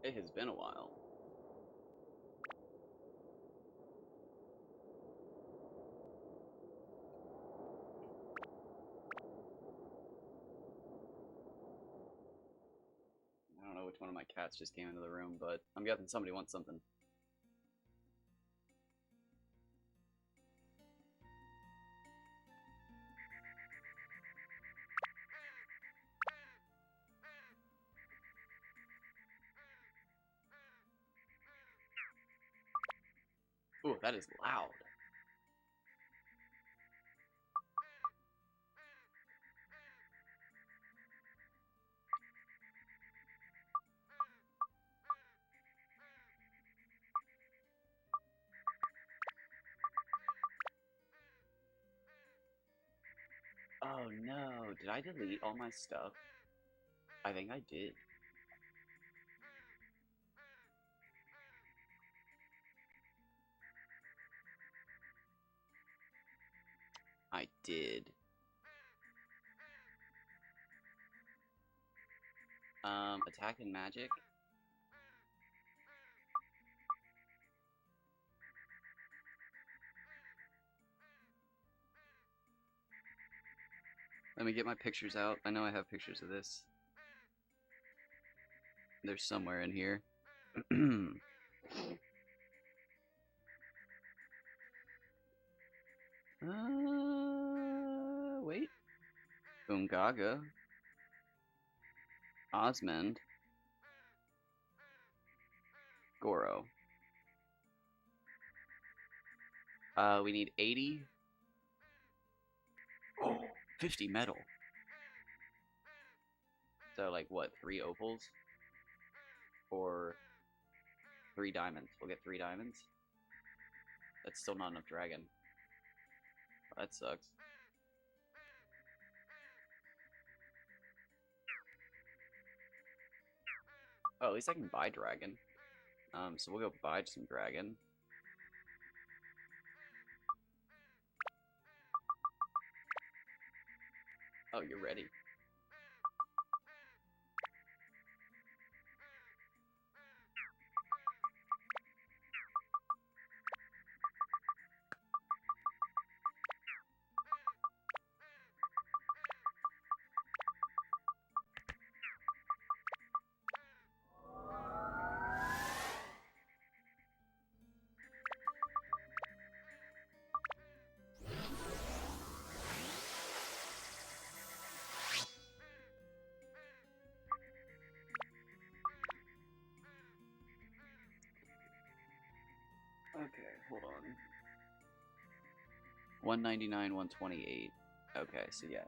It has been a while. I don't know which one of my cats just came into the room, but I'm guessing somebody wants something. Ooh, that is loud. Oh no, did I delete all my stuff? I think I did. I did. Attack and magic? Let me get my pictures out. I know I have pictures of this. They're somewhere in here. Wait. Ungaga. Osmond. Goro. We need 80. Oh, 50 metal. So, like, what, 3 opals? Or 3 diamonds. We'll get 3 diamonds. That's still not enough dragon. Oh, that sucks. Oh, at least I can buy dragon. So we'll go buy some dragon. Oh, you're ready. Okay, hold on. 199, 128. Okay, so yeah.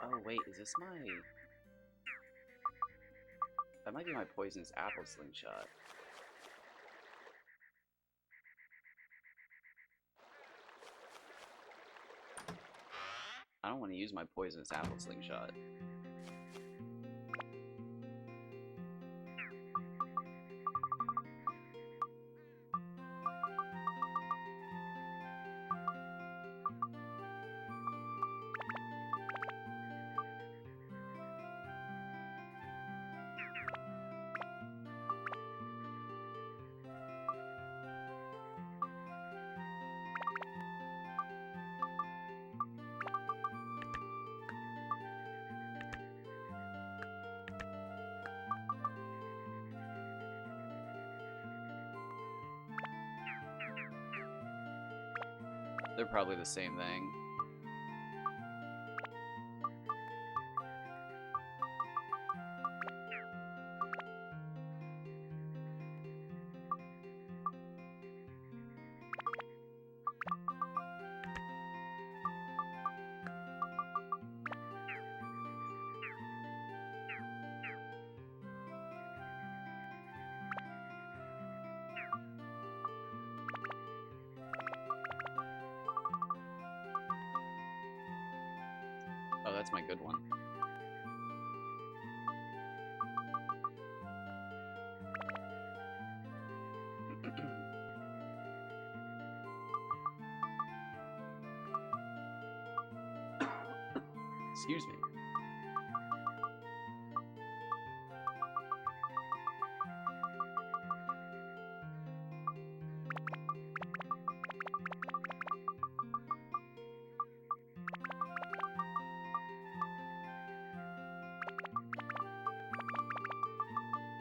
Oh wait, is this my... That might be my poisonous apple slingshot. I don't want to use my poisonous apple slingshot. They're probably the same thing. Oh, that's my good one. Excuse me.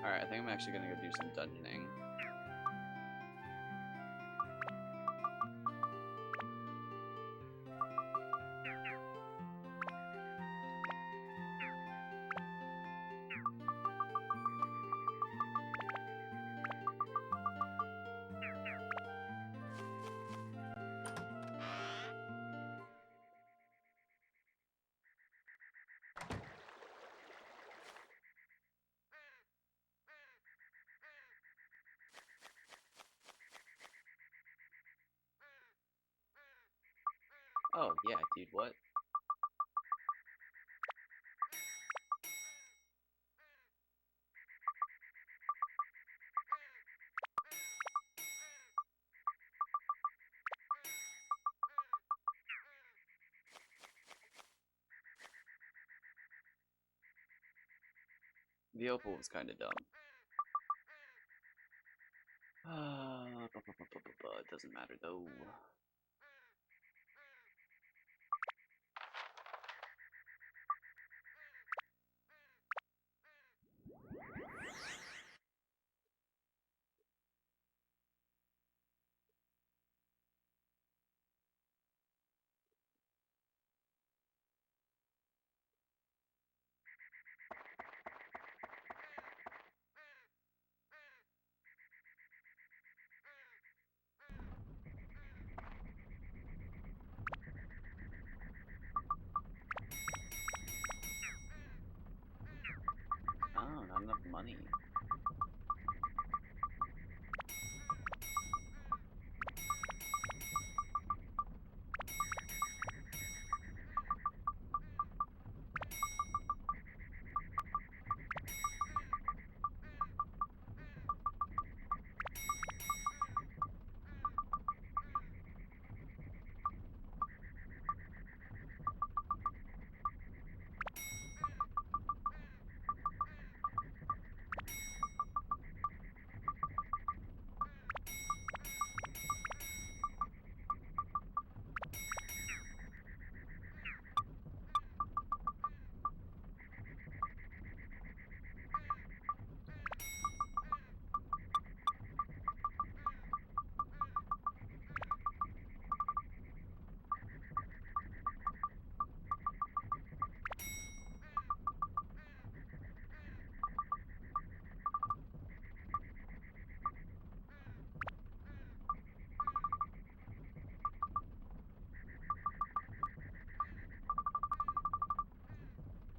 Alright, I think I'm actually gonna go do some dungeoning. Oh, yeah, dude, what? The opal was kind of dumb. It doesn't matter, though. Oh, not enough money.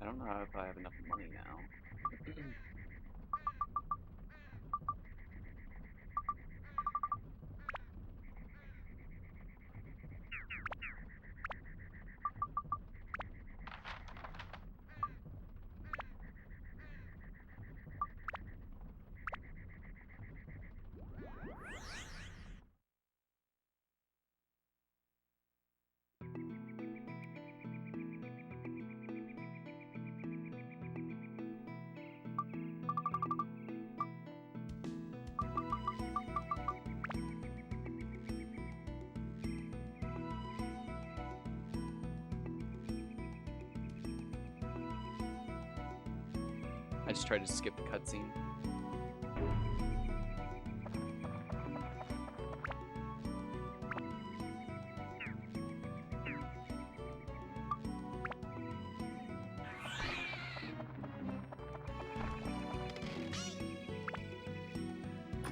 I don't know if I have enough money now. I just tried to skip the cutscene.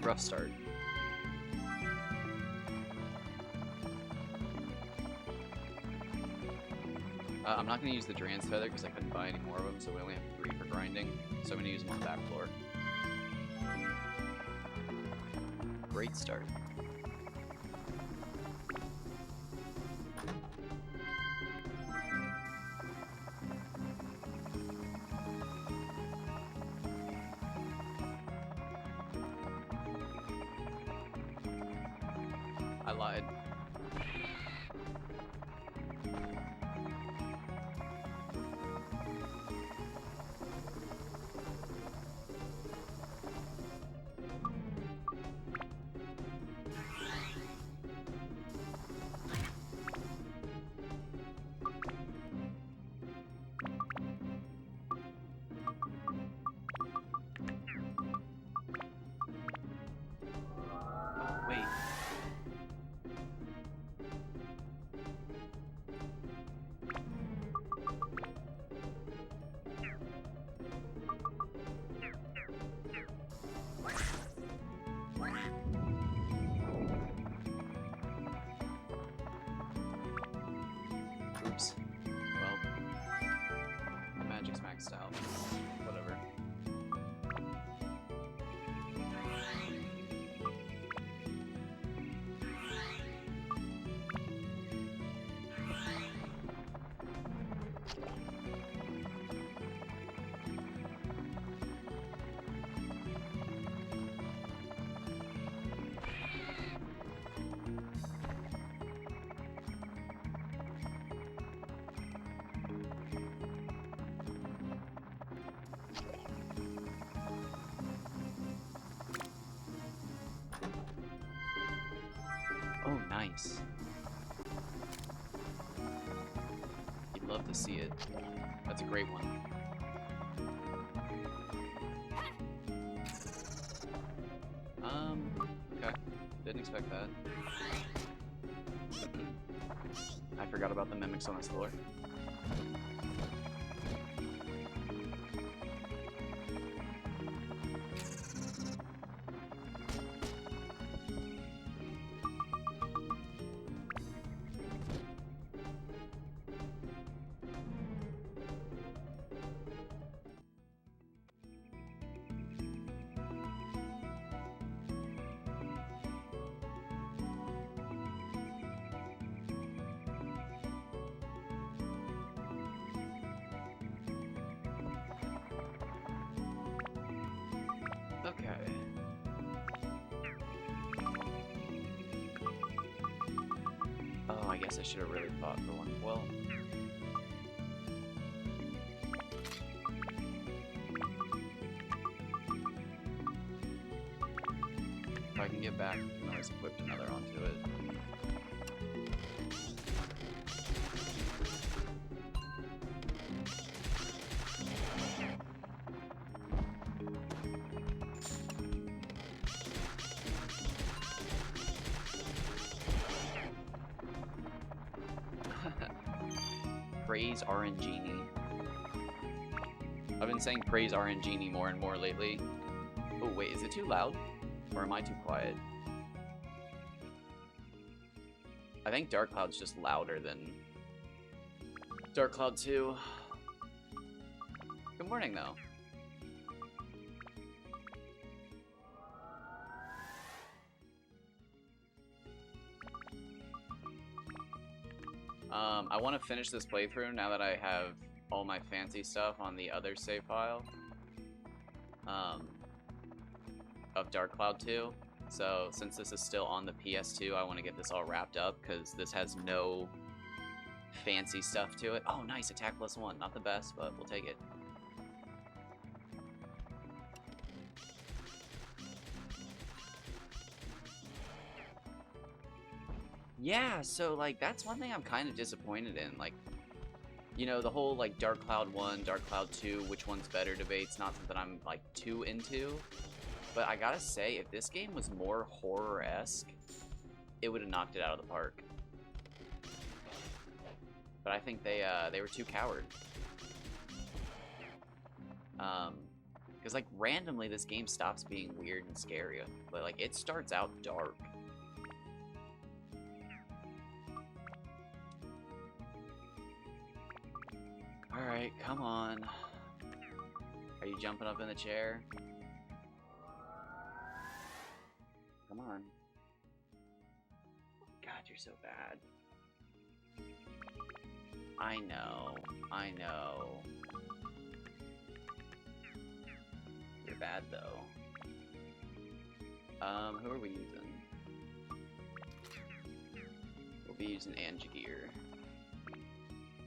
Rough start. I'm not going to use the Dran's Feather because I couldn't buy any more of them, so we only have 3 for grinding. So I'm going to use them on the back floor. Great start. I lied. Oh, wait. Oops. Well, my magic's maxed out. Whatever. Oh, nice. You'd love to see it. That's a great one. Okay. Didn't expect that. I forgot about the mimics on this floor. Okay. Oh, I guess I should have really thought for one. Well, if I can get back, I can always equip another onto it. Praise RNGenie. I've been saying praise RNGenie more and more lately. Oh wait, is it too loud? Or am I too quiet? I think Dark Cloud's just louder than Dark Cloud 2. Good morning, though. I want to finish this playthrough now that I have all my fancy stuff on the other save file of Dark Cloud 2. So since this is still on the PS2, I want to get this all wrapped up because this has no fancy stuff to it. Oh, nice, attack +1. Not the best, but we'll take it. Yeah, so, like, that's one thing I'm kind of disappointed in. Like, you know, the whole, like, Dark Cloud 1, Dark Cloud 2, which one's better debate's not something I'm, like, too into. But I gotta say, if this game was more horror-esque, it would have knocked it out of the park. But I think they were too coward. Because, like, randomly this game stops being weird and scary. But, like, it starts out dark. Alright, come on. Are you jumping up in the chair? Come on. God, you're so bad. I know. I know. You're bad, though. Who are we using? be using Angigear.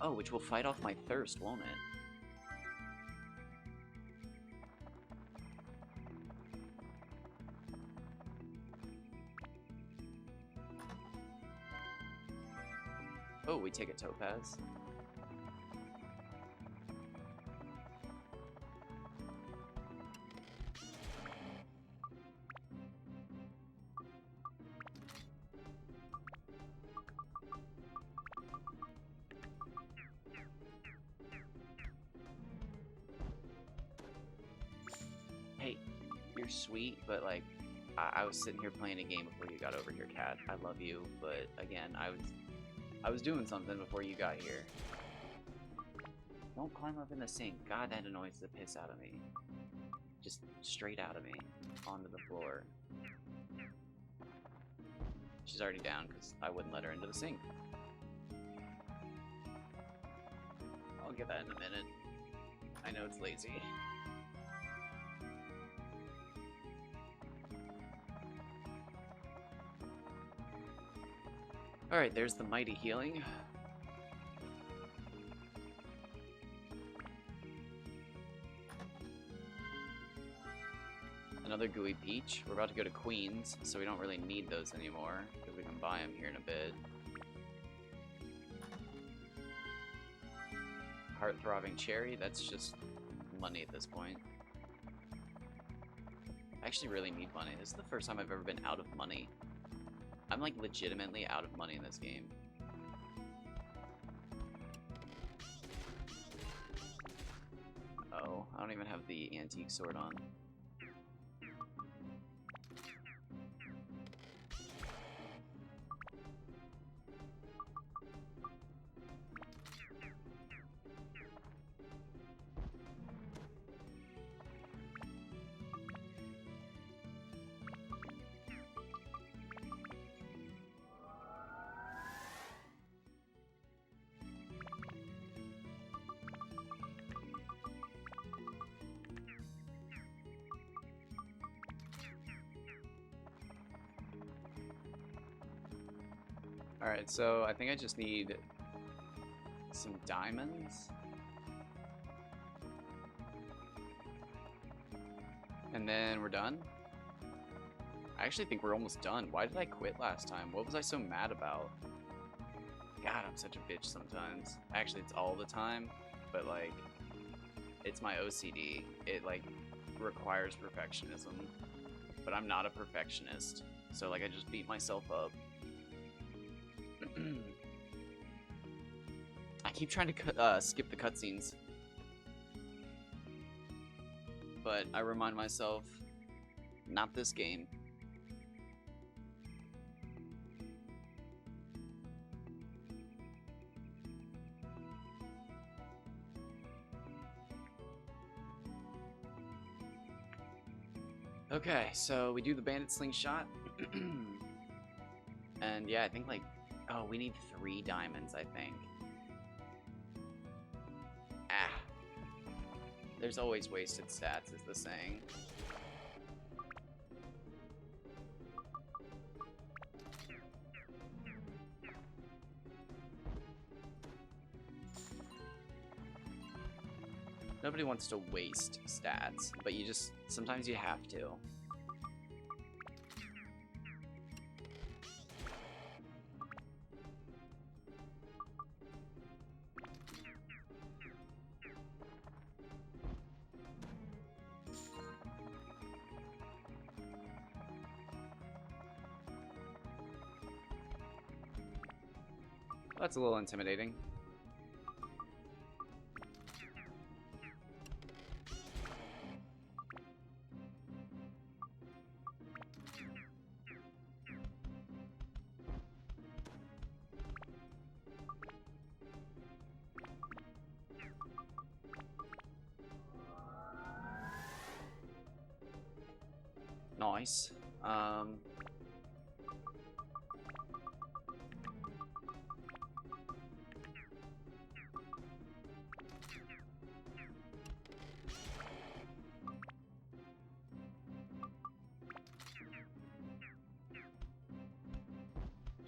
Oh, which will fight off my thirst, won't it? Oh, we take a Topaz. Hey, you're sweet, but like, I was sitting here playing a game before you got over here, Cat. I love you, but again, I was doing something before you got here. Don't climb up in the sink. God, that annoys the piss out of me. Just straight out of me. Onto the floor. She's already down because I wouldn't let her into the sink. I'll get that in a minute. I know it's lazy. Alright, there's the mighty healing. Another gooey peach. We're about to go to Queens, so we don't really need those anymore, because we can buy them here in a bit. Heart-throbbing cherry, that's just money at this point. I actually really need money. This is the first time I've ever been out of money. I'm like legitimately out of money in this game. Oh, I don't even have the antique sword on. Alright, so I think I just need some diamonds. And then we're done. I actually think we're almost done. Why did I quit last time? What was I so mad about? God, I'm such a bitch sometimes. Actually, it's all the time, but like, it's my OCD. It like requires perfectionism, but I'm not a perfectionist. So like, I just beat myself up. I keep trying to skip the cutscenes, but I remind myself, not this game. Okay, so we do the bandit slingshot. And yeah, I think like, oh, we need 3 diamonds, I think. Ah. There's always wasted stats, is the saying. Nobody wants to waste stats, but you just, sometimes you have to. That's a little intimidating. Nice.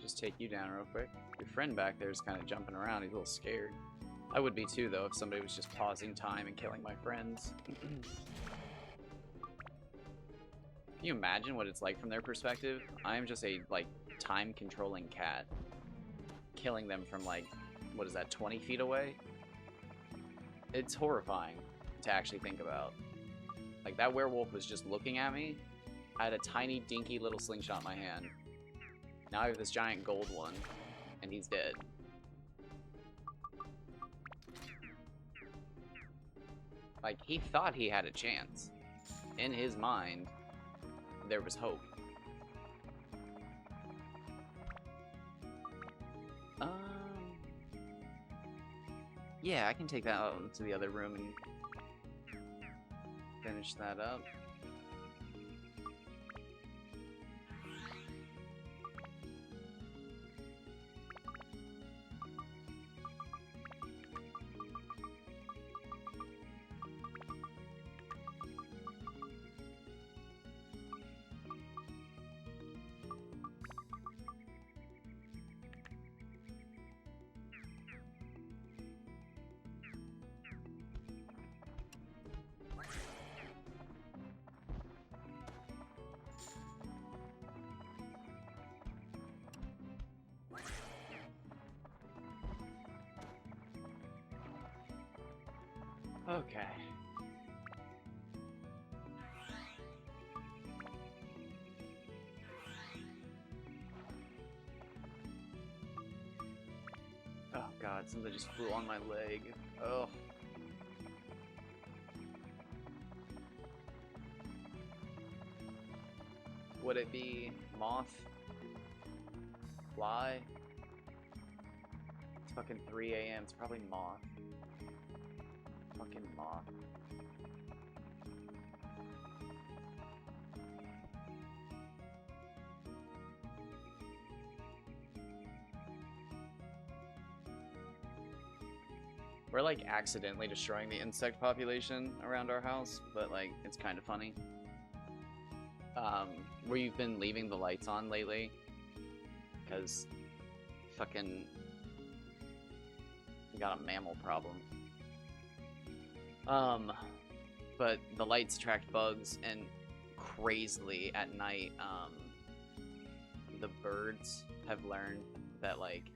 just take you down real quick. Your friend back there is kind of jumping around. He's a little scared. I would be too, though, if somebody was just pausing time and killing my friends. Can you imagine what it's like from their perspective? I'm just a, like, time-controlling cat. Killing them from, like, what is that, 20 feet away? It's horrifying to actually think about. Like, that werewolf was just looking at me. I had a tiny, dinky little slingshot in my hand. Now I have this giant gold one, and he's dead. Like, he thought he had a chance. In his mind, there was hope. Yeah, I can take that out into the other room and finish that up. Okay. Oh god, something just flew on my leg. Oh. Would it be moth? Fly? It's fucking 3 a.m. It's probably moth. Fucking moth. We're like accidentally destroying the insect population around our house, but like it's kind of funny. Where you've been leaving the lights on lately, because fucking we got a mammal problem. But the lights attract bugs, and crazily at night, the birds have learned that like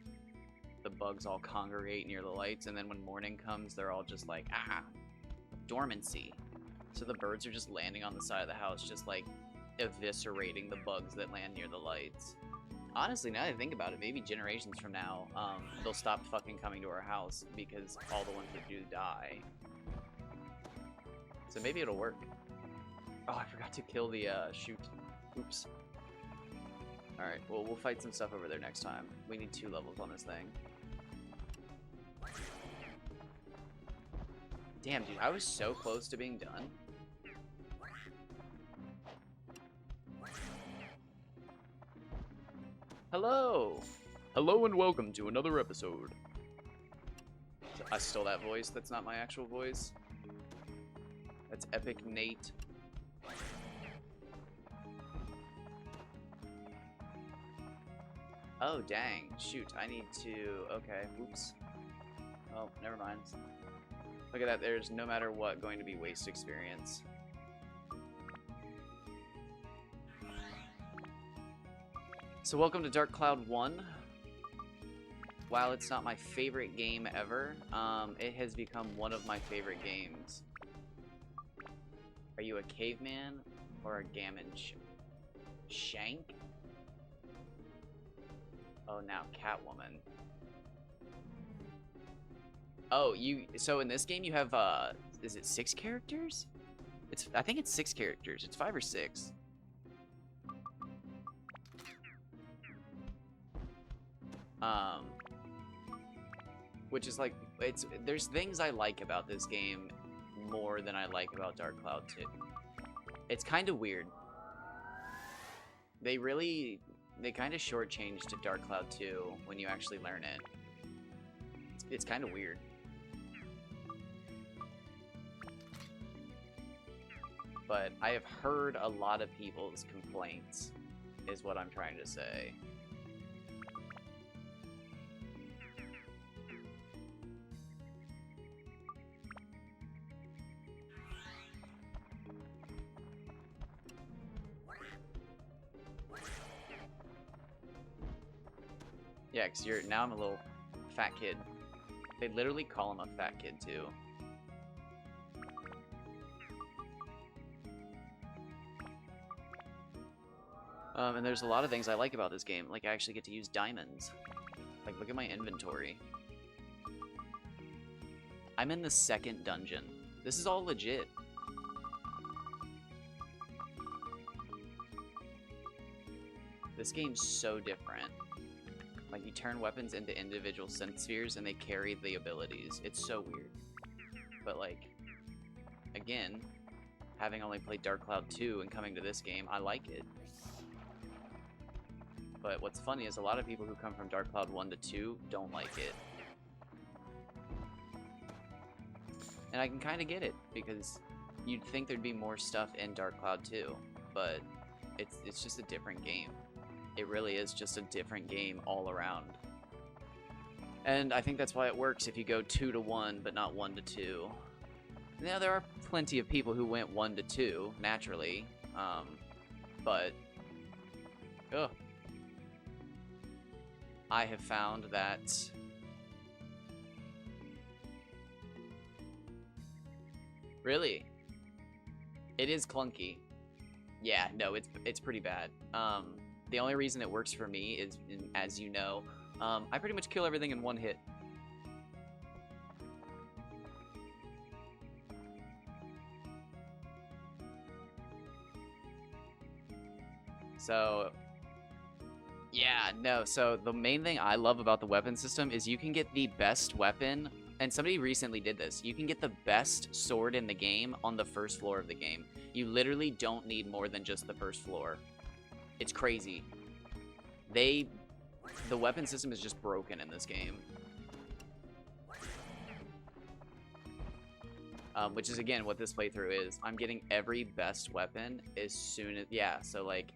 the bugs all congregate near the lights, and then when morning comes, they're all just like, ah, dormancy. So the birds are just landing on the side of the house, just like eviscerating the bugs that land near the lights. Honestly, now that I think about it, maybe generations from now, they'll stop fucking coming to our house because all the ones that do die. So maybe it'll work. Oh, I forgot to kill the, shoot. Oops. Alright, well, we'll fight some stuff over there next time. We need 2 levels on this thing. Damn, dude, I was so close to being done. Hello! Hello and welcome to another episode. I stole that voice. That's not my actual voice. That's Epic Nate. Oh, dang. Shoot, I need to... Okay, oops. Oh, never mind. Look at that, there's no matter what going to be waste experience. So welcome to Dark Cloud 1. While it's not my favorite game ever, it has become one of my favorite games. Are you a caveman or a gammon shank? Oh, now Catwoman. Oh, so in this game you have, is it 6 characters? I think it's 6 characters. It's 5 or 6. Which is like, there's things I like about this game more than I like about Dark Cloud 2. It's kind of weird. They kind of shortchanged Dark Cloud 2 when you actually learn it. It's kind of weird. But I have heard a lot of people's complaints, is what I'm trying to say. Yeah, because now I'm a little fat kid. They literally call him a fat kid, too. And there's a lot of things I like about this game. Like, I actually get to use diamonds. Like, look at my inventory. I'm in the 2nd dungeon. This is all legit. This game's so different. Like, you turn weapons into individual synth spheres and they carry the abilities. It's so weird. But, like, again, having only played Dark Cloud 2 and coming to this game, I like it. But what's funny is a lot of people who come from Dark Cloud 1 to 2 don't like it. And I can kind of get it, because you'd think there'd be more stuff in Dark Cloud 2, but it's just a different game. It really is just a different game all around. And I think that's why it works if you go 2 to 1, but not 1 to 2. Now, there are plenty of people who went 1 to 2, naturally, but... Ugh. I have found that really, it is clunky. Yeah, no, it's pretty bad. The only reason it works for me is, as you know, I pretty much kill everything in one hit. So, yeah, no, so the main thing I love about the weapon system is you can get the best weapon, and somebody recently did this. You can get the best sword in the game on the first floor of the game. You literally don't need more than just the first floor. It's crazy. The weapon system is just broken in this game. Which is, again, what this playthrough is. I'm getting every best weapon as soon as... Yeah, so, like...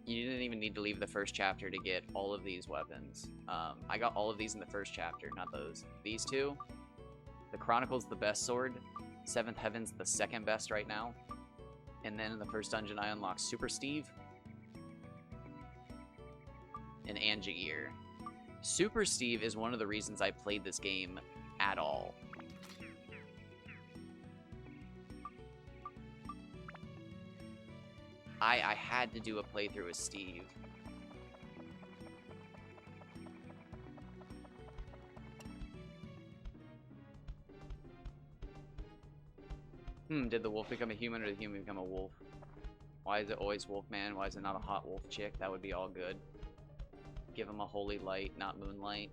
You didn't even need to leave the first chapter to get all of these weapons. I got all of these in the first chapter, not those. These two. The Chronicle's the best sword. Seventh Heaven's the second best right now. And then in the first dungeon, I unlocked Super Steve. And Angier. Super Steve is one of the reasons I played this game at all. I had to do a playthrough with Steve. Did the wolf become a human or did the human become a wolf? Why is it always Wolfman? Why is it not a hot wolf chick? That would be all good. Give him a holy light, not moonlight.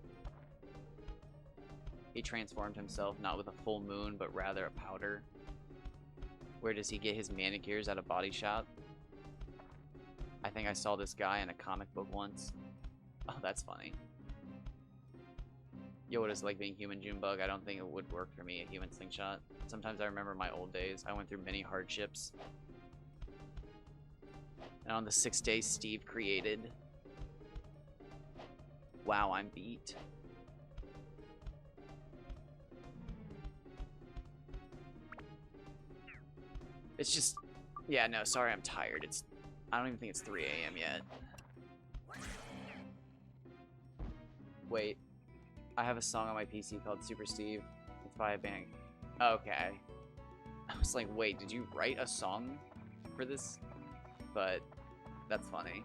He transformed himself not with a full moon, but rather a powder. Where does he get his manicures? At a body shop? I think I saw this guy in a comic book once. Oh, that's funny. Yo, what is it like being human Junebug? I don't think it would work for me, a human slingshot. Sometimes I remember my old days. I went through many hardships. And on the 6th day, Steve created. Wow, I'm beat. It's just... Yeah, no, sorry, I'm tired. I don't even think it's 3 a.m. yet. Wait. I have a song on my PC called Super Steve. It's by a band. Okay. I was like, wait, did you write a song for this? But that's funny.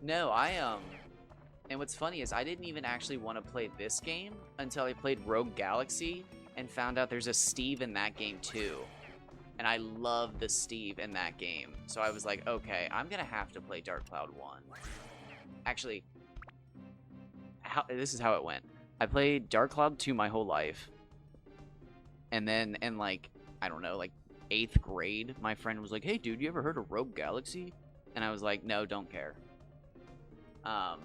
No, and what's funny is I didn't even actually want to play this game until I played Rogue Galaxy and found out there's a Steve in that game too. And I love the Steve in that game. So I was like, okay, I'm going to have to play Dark Cloud 1. Actually, this is how it went. I played Dark Cloud 2 my whole life. And then in, like, I don't know, like 8th grade, my friend was like, hey, dude, you ever heard of Rogue Galaxy? And I was like, no, don't care. I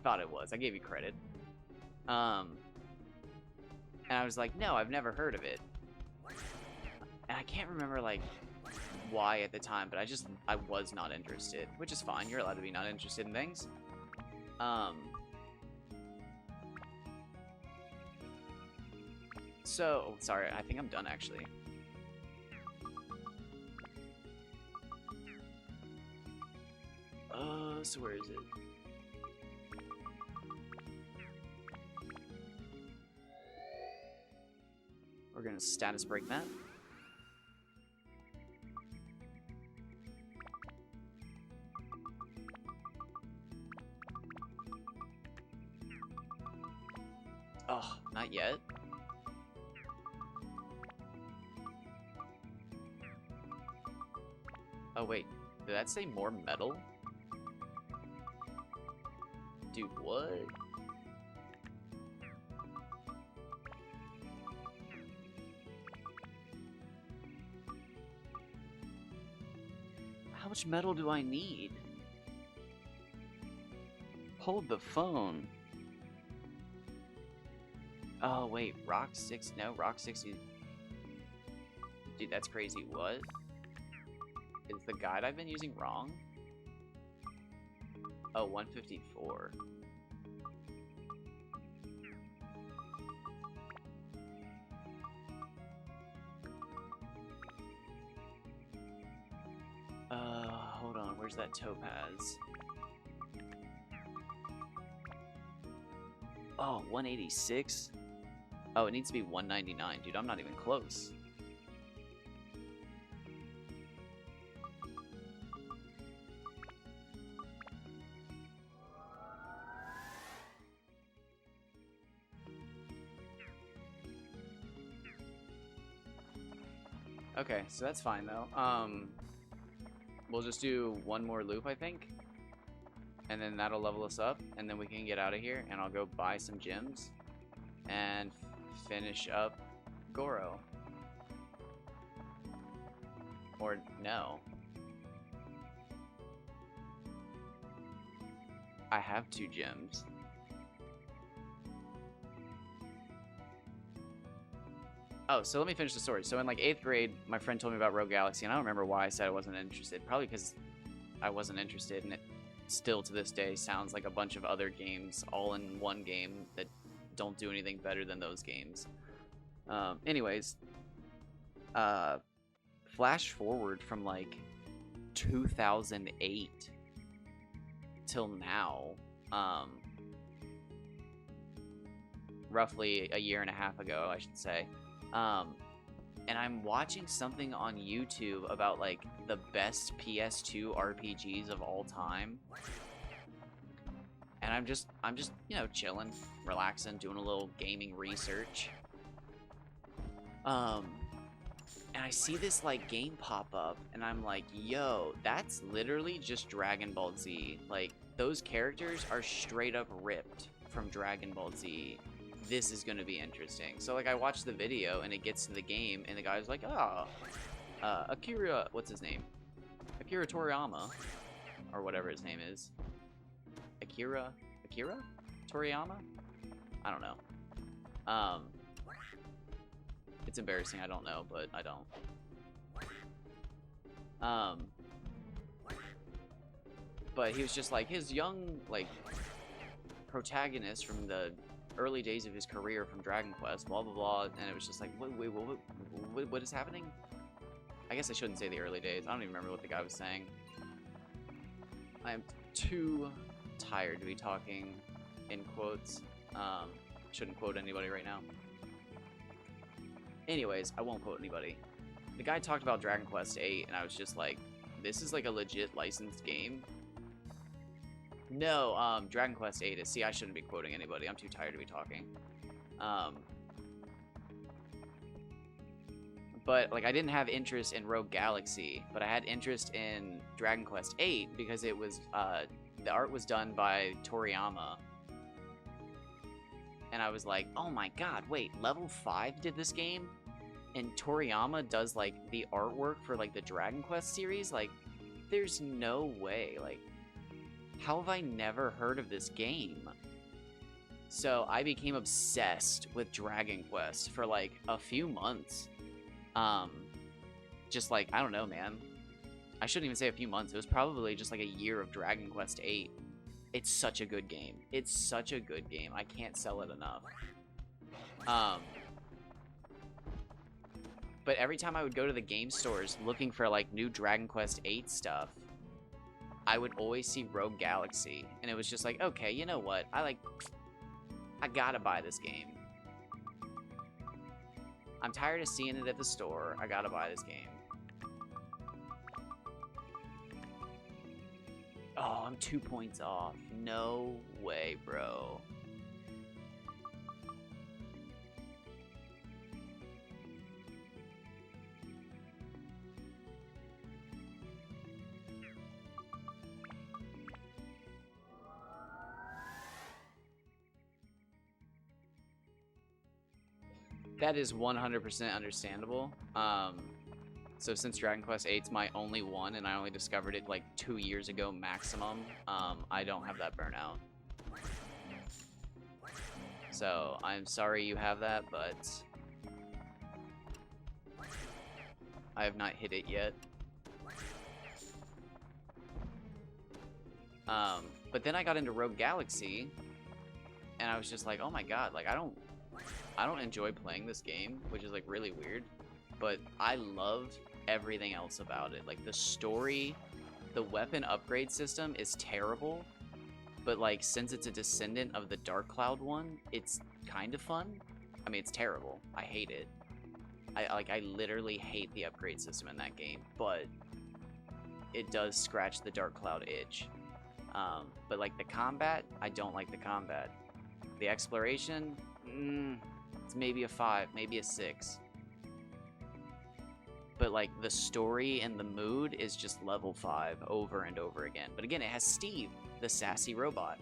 thought it was. I gave you credit. And I was like, no, I've never heard of it. And I can't remember, like, why at the time, but I was not interested, which is fine. You're allowed to be not interested in things. So, sorry, I think I'm done, actually. So where is it? We're gonna status break that. Oh, not yet. Oh wait, did that say more metal? Dude, what? How much metal do I need? Hold the phone. Oh wait, Rock 6, no, Rock 60. Dude, that's crazy. What? Is the guide I've been using wrong? Oh, 154. Hold on, where's that topaz? Oh, 186? Oh, it needs to be 199. Dude, I'm not even close. Okay, so that's fine though. We'll just do one more loop, I think. And then that'll level us up, and then we can get out of here, and I'll go buy some gems and finish up Goro. Or no. I have 2 gems. Oh, so let me finish the story. So in like 8th grade, my friend told me about Rogue Galaxy, and I don't remember why I said I wasn't interested. Probably because I wasn't interested, and it still to this day sounds like a bunch of other games all in one game that don't do anything better than those games. Anyways, flash forward from like 2008 till now, roughly a year and a half ago, I should say. And I'm watching something on YouTube about like the best PS2 RPGs of all time. And I'm just, you know, chilling, relaxing, doing a little gaming research. And I see this like game pop up, and I'm like, yo, that's literally just Dragon Ball Z. Like, those characters are straight up ripped from Dragon Ball Z. This is gonna be interesting. So like I watched the video and it gets to the game and the guy's like, Akira, what's his name? Akira Toriyama, or whatever his name is. Akira Toriyama? I don't know. It's embarrassing, I don't know, but I don't. But he was just like his young like protagonist from the early days of his career from Dragon Quest, blah blah blah, and it was just like, wait, what is happening? I guess I shouldn't say the early days. I don't even remember what the guy was saying. I am too tired to be talking in quotes. Shouldn't quote anybody right now. Anyways, I won't quote anybody. The guy talked about Dragon Quest 8, and I was just like, this is like a legit licensed game. No, Dragon Quest 8 is... See, I shouldn't be quoting anybody. I'm too tired to be talking. But, like, I didn't have interest in Rogue Galaxy, but I had interest in Dragon Quest 8 because it was, the art was done by Toriyama. And I was like, oh my god, wait, Level 5 did this game? And Toriyama does, like, the artwork for, like, the Dragon Quest series? Like, there's no way, like... How have I never heard of this game? So I became obsessed with Dragon Quest for like a few months. Just like, I don't know, man. I shouldn't even say a few months. It was probably just like a year of Dragon Quest 8. It's such a good game. It's such a good game. I can't sell it enough. But every time I would go to the game stores looking for like new Dragon Quest 8 stuff, I would always see Rogue Galaxy, and it was just like, okay, you know what? I gotta buy this game. I'm tired of seeing it at the store. I gotta buy this game. Oh, I'm 2 points off. No way, bro. That is 100% understandable. So since Dragon Quest VIII's my only one, and I only discovered it like 2 years ago maximum, I don't have that burnout. So I'm sorry you have that, but I have not hit it yet. But then I got into Rogue Galaxy, and I was just like, oh my god, like I don't enjoy playing this game, which is like really weird, but I loved everything else about it. Like the story, the weapon upgrade system is terrible, but like since it's a descendant of the Dark Cloud one, it's kind of fun. I mean, it's terrible. I hate it. I literally hate the upgrade system in that game, but it does scratch the Dark Cloud itch. But like the combat, I don't like the combat. The exploration, it's maybe a 5, maybe a 6. But like the story and the mood is just level 5 over and over again. But again, it has Steve, the sassy robot.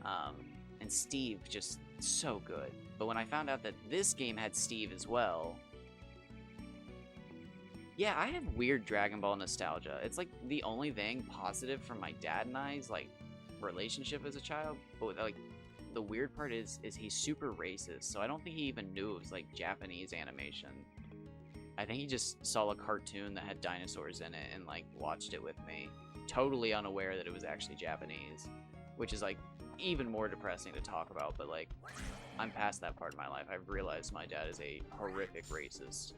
And Steve just so good. But when I found out that this game had Steve as well, yeah, I have weird Dragon Ball nostalgia. It's like the only thing positive from my dad and I's like relationship as a child. But like the weird part is he's super racist, so I don't think he even knew it was like Japanese animation. I think he just saw a cartoon that had dinosaurs in it and like watched it with me, totally unaware that it was actually Japanese, which is like even more depressing to talk about. But like I'm past that part of my life. I've realized my dad is a horrific racist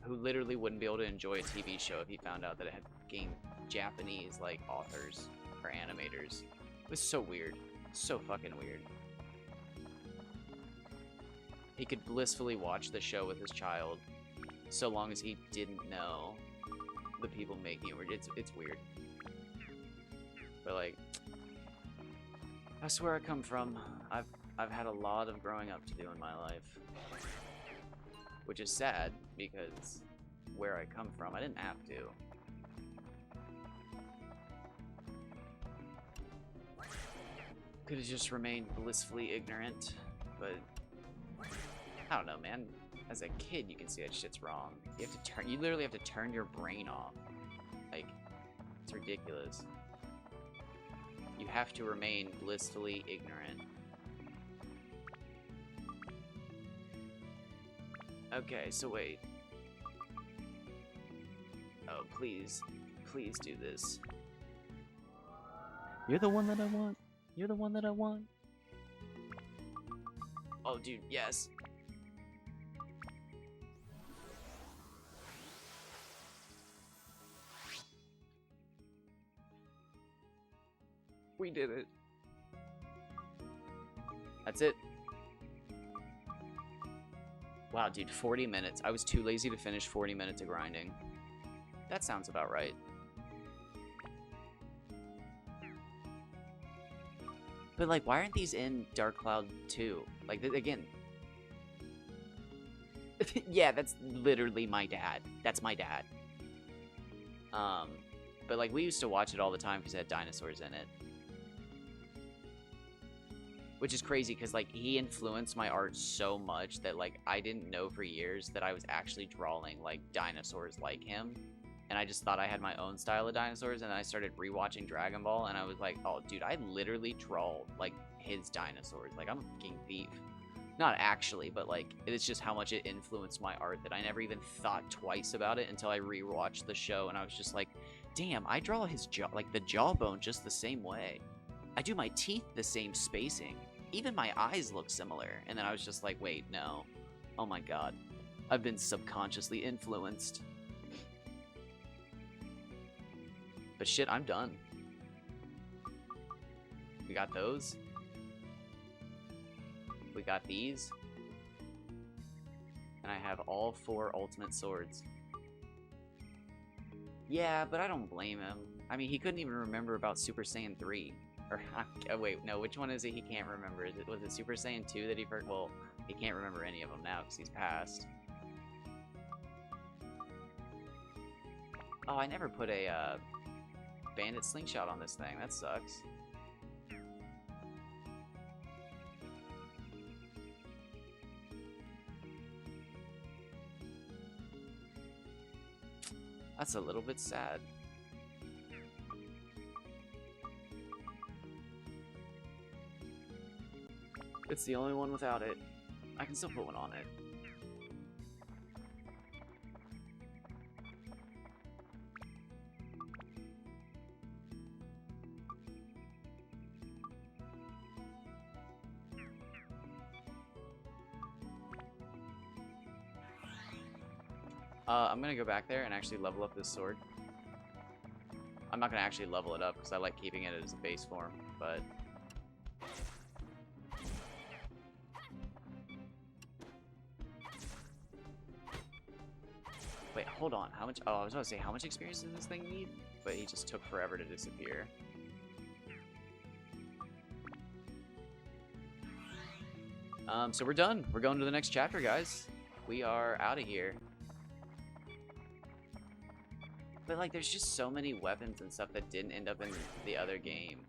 who literally wouldn't be able to enjoy a TV show if he found out that it had fucking Japanese like authors or animators. It was so weird, so fucking weird. He could blissfully watch the show with his child, so long as he didn't know the people making it. It's weird. But like, that's where I come from. I've had a lot of growing up to do in my life, which is sad because where I come from, I didn't have to. Could have just remained blissfully ignorant, but I don't know, man. As a kid, you can see that shit's wrong. You literally have to turn your brain off. Like, it's ridiculous. You have to remain blissfully ignorant. Okay, so wait. Oh, please. Please do this. You're the one that I want. You're the one that I want. Oh, dude, yes. We did it. That's it. Wow, dude, 40 minutes. I was too lazy to finish 40 minutes of grinding. That sounds about right. But, like, why aren't these in Dark Cloud 2? Like, again... yeah, that's literally my dad. That's my dad. But, like, we used to watch it all the time because it had dinosaurs in it. Which is crazy because, like, he influenced my art so much that, like, I didn't know for years that I was actually drawing, like, dinosaurs like him. And I just thought I had my own style of dinosaurs, and then I started rewatching Dragon Ball, and I was like, oh, dude, I literally draw, like, his dinosaurs. Like, I'm a fucking thief. Not actually, but, like, it's just how much it influenced my art that I never even thought twice about it until I rewatched the show, and I was just like, damn, I draw his jaw, like, the jawbone just the same way. I do my teeth the same spacing. Even my eyes look similar. And then I was just like, wait, no. Oh my god. I've been subconsciously influenced. But shit, I'm done. We got those. We got these. And I have all 4 ultimate swords. Yeah, but I don't blame him. I mean, he couldn't even remember about Super Saiyan 3. Or, oh, wait, no, which one is it he can't remember? Was it Super Saiyan 2 that he forgot? Well, he can't remember any of them now because he's passed. Oh, I never put a bandit slingshot on this thing. That sucks. That's a little bit sad. It's the only one without it. I can still put one on it. I'm gonna go back there and actually level up this sword. I'm not gonna actually level it up because I like keeping it as a base form, but... Wait, hold on. How much? Oh, I was about to say, how much experience does this thing need? But he just took forever to disappear. So we're done. We're going to the next chapter, guys. We are out of here. But, like, there's just so many weapons and stuff that didn't end up in the other game.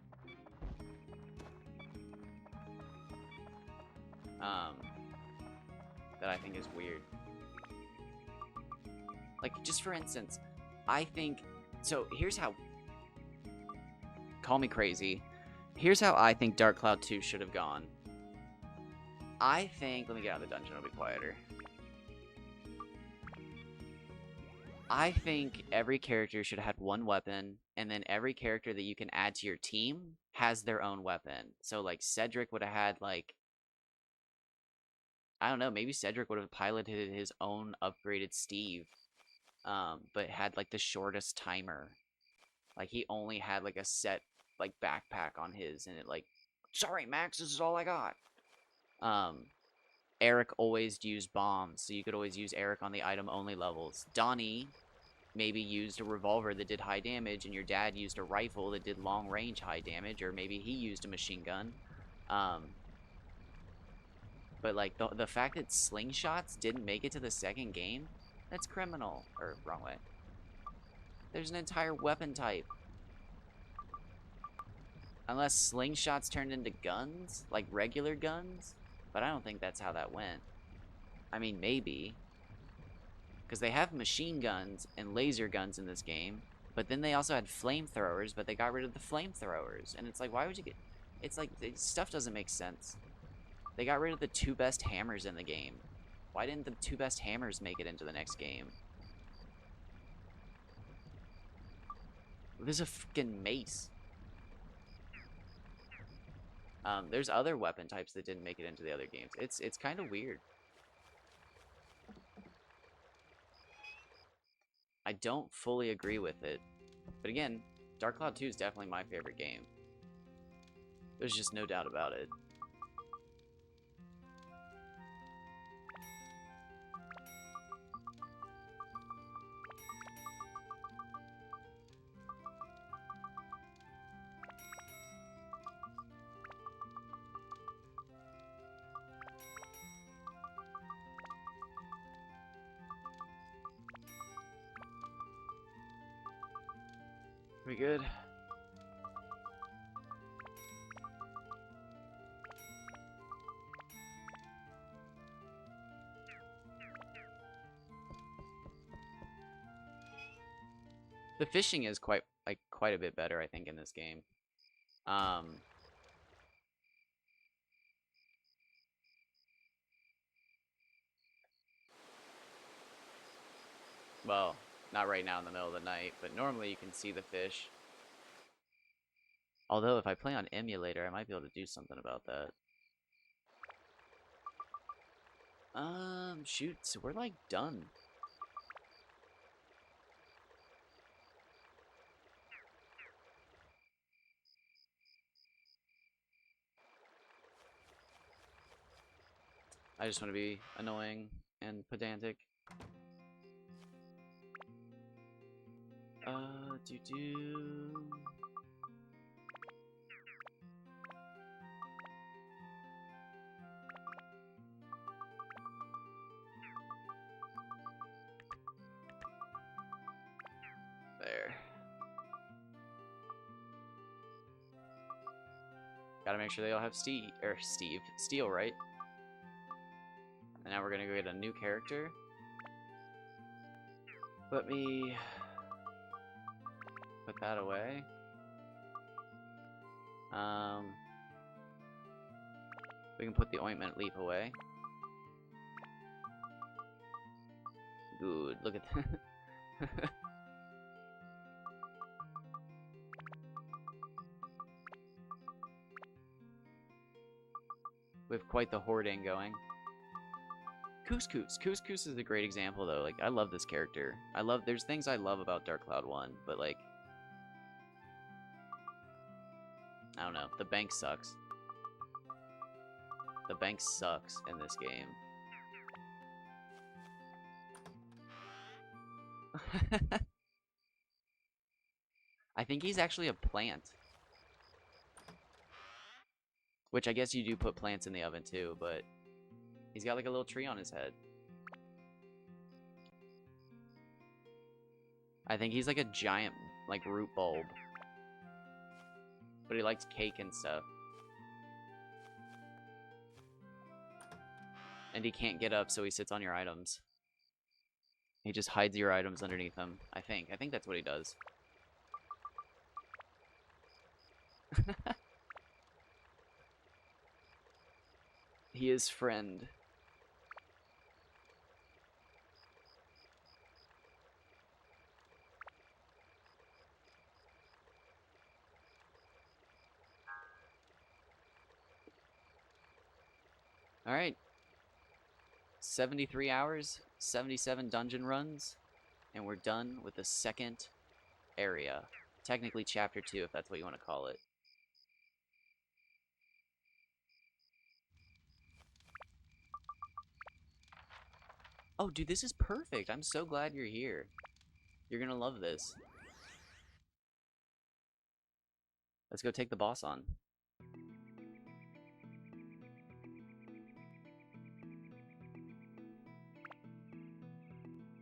That I think is weird. Like, just for instance, I think... So, here's how... Call me crazy. Here's how I think Dark Cloud 2 should have gone. I think... Let me get out of the dungeon, it'll be quieter. I think every character should have had one weapon, and then every character that you can add to your team has their own weapon. So, like, Cedric would have had, like... I don't know, maybe Cedric would have piloted his own upgraded Steve. But had, like, the shortest timer. Like, he only had, like, a set, like, backpack on his, and it, like... Sorry, Max, this is all I got. Eric always used bombs, so you could always use Eric on the item-only levels. Donnie maybe used a revolver that did high damage, and your dad used a rifle that did long-range high damage, or maybe he used a machine gun. But, like, the fact that slingshots didn't make it to the second game, that's criminal. Or, wrong way. There's an entire weapon type. Unless slingshots turned into guns, like regular guns, but I don't think that's how that went. I mean, maybe. Because they have machine guns and laser guns in this game, but then they also had flamethrowers, but they got rid of the flamethrowers. And it's like, why would you get... It's like, stuff doesn't make sense. They got rid of the 2 best hammers in the game. Why didn't the 2 best hammers make it into the next game? There's a freaking mace. There's other weapon types that didn't make it into the other games. It's kind of weird. I don't fully agree with it. But again, Dark Cloud 2 is definitely my favorite game. There's just no doubt about it. We good? The fishing is quite a bit better, I think, in this game. Well, not right now in the middle of the night, but normally you can see the fish. Although, if I play on emulator, I might be able to do something about that. Shoot, so we're, like, done. I just want to be annoying and pedantic. Do. There. Gotta make sure they all have Steel, right? And now we're gonna go get a new character. Let me put that away. We can put the ointment leaf away. Good, look at that. We have quite the hoarding going. Couscous. Couscous is a great example, though. Like, I love this character. There's things I love about Dark Cloud 1, but, like, I don't know. The bank sucks. The bank sucks in this game. I think he's actually a plant. Which I guess you do put plants in the oven too, but he's got like a little tree on his head. I think he's like a giant like root bulb. But he likes cake and stuff. And he can't get up, so he sits on your items. He just hides your items underneath him, I think. I think that's what he does. He is friend. Alright. 73 hours, 77 dungeon runs, and we're done with the second area. Technically chapter 2, if that's what you want to call it. Oh, dude, this is perfect. I'm so glad you're here. You're gonna love this. Let's go take the boss on.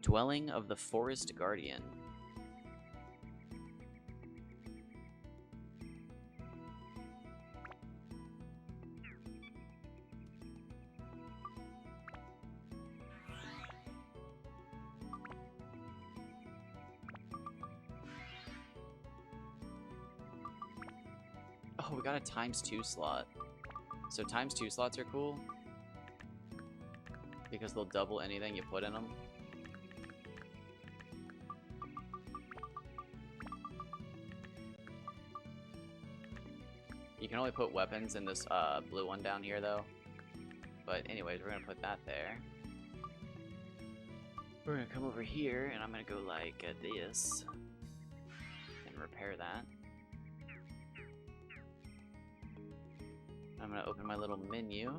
Dwelling of the Forest Guardian. Oh, we got a ×2 slot. So ×2 slots are cool because they'll double anything you put in them. You can only put weapons in this blue one down here though. But anyways, we're gonna put that there. We're gonna come over here and I'm gonna go like this and repair that. I'm gonna open my little menu.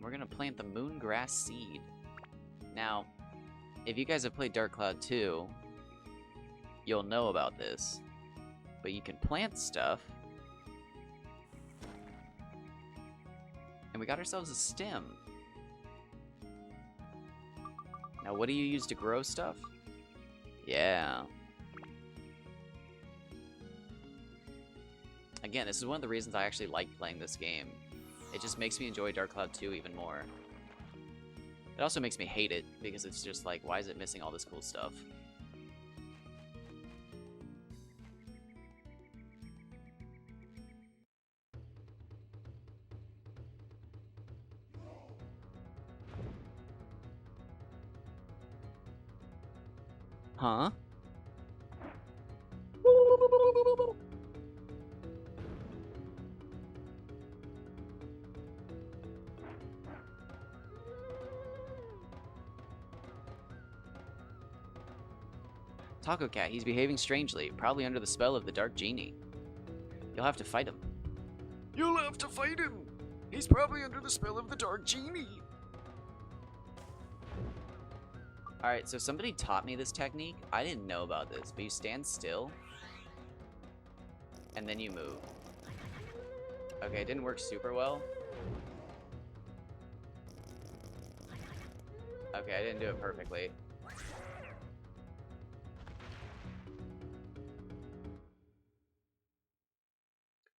We're gonna plant the Moongrass Seed. Now, if you guys have played Dark Cloud 2, you'll know about this. But you can plant stuff. And we got ourselves a stem. Now, what do you use to grow stuff? Yeah. Again, this is one of the reasons I actually like playing this game. It just makes me enjoy Dark Cloud 2 even more. It also makes me hate it, because it's just like, why is it missing all this cool stuff? Huh? Taco Cat, he's behaving strangely, probably under the spell of the Dark Genie. You'll have to fight him. You'll have to fight him! He's probably under the spell of the Dark Genie! Alright, so somebody taught me this technique. I didn't know about this, but you stand still, and then you move. Okay, it didn't work super well. Okay, I didn't do it perfectly.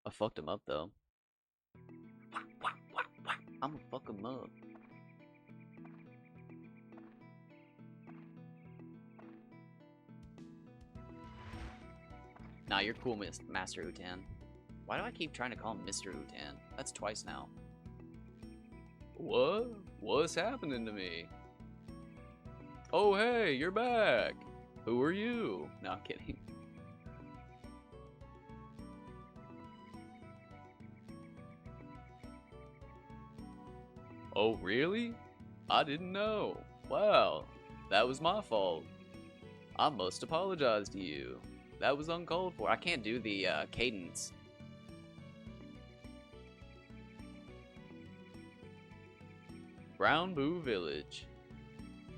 I fucked him up, though. I'ma fuck him up. Nah, you're cool, Master Utan. Why do I keep trying to call him Mr. Utan? That's twice now. What? What's happening to me? Oh, hey, you're back. Who are you? No, I'm kidding. Oh, really? I didn't know. Wow, that was my fault. I must apologize to you. That was uncalled for. I can't do the cadence. Brown Boo Village.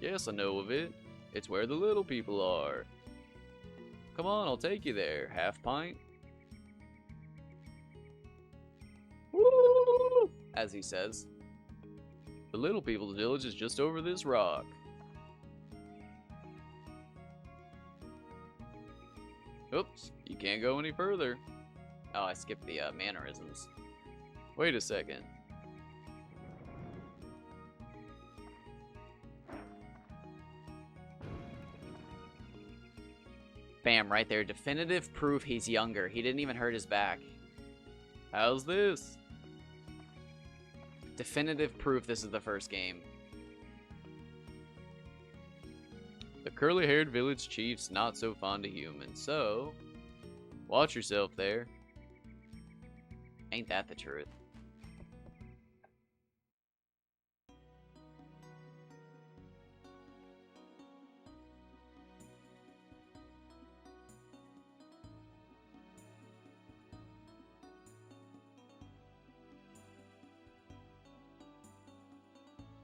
Yes, I know of it. It's where the little people are. Come on, I'll take you there. Half pint? Woo! As he says. The little people's village is just over this rock. Oops, you can't go any further. Oh, I skipped the mannerisms. Wait a second. Bam, right there. Definitive proof he's younger. He didn't even hurt his back. How's this? Definitive proof this is the first game. The curly-haired village chief's not so fond of humans, so watch yourself there. Ain't that the truth?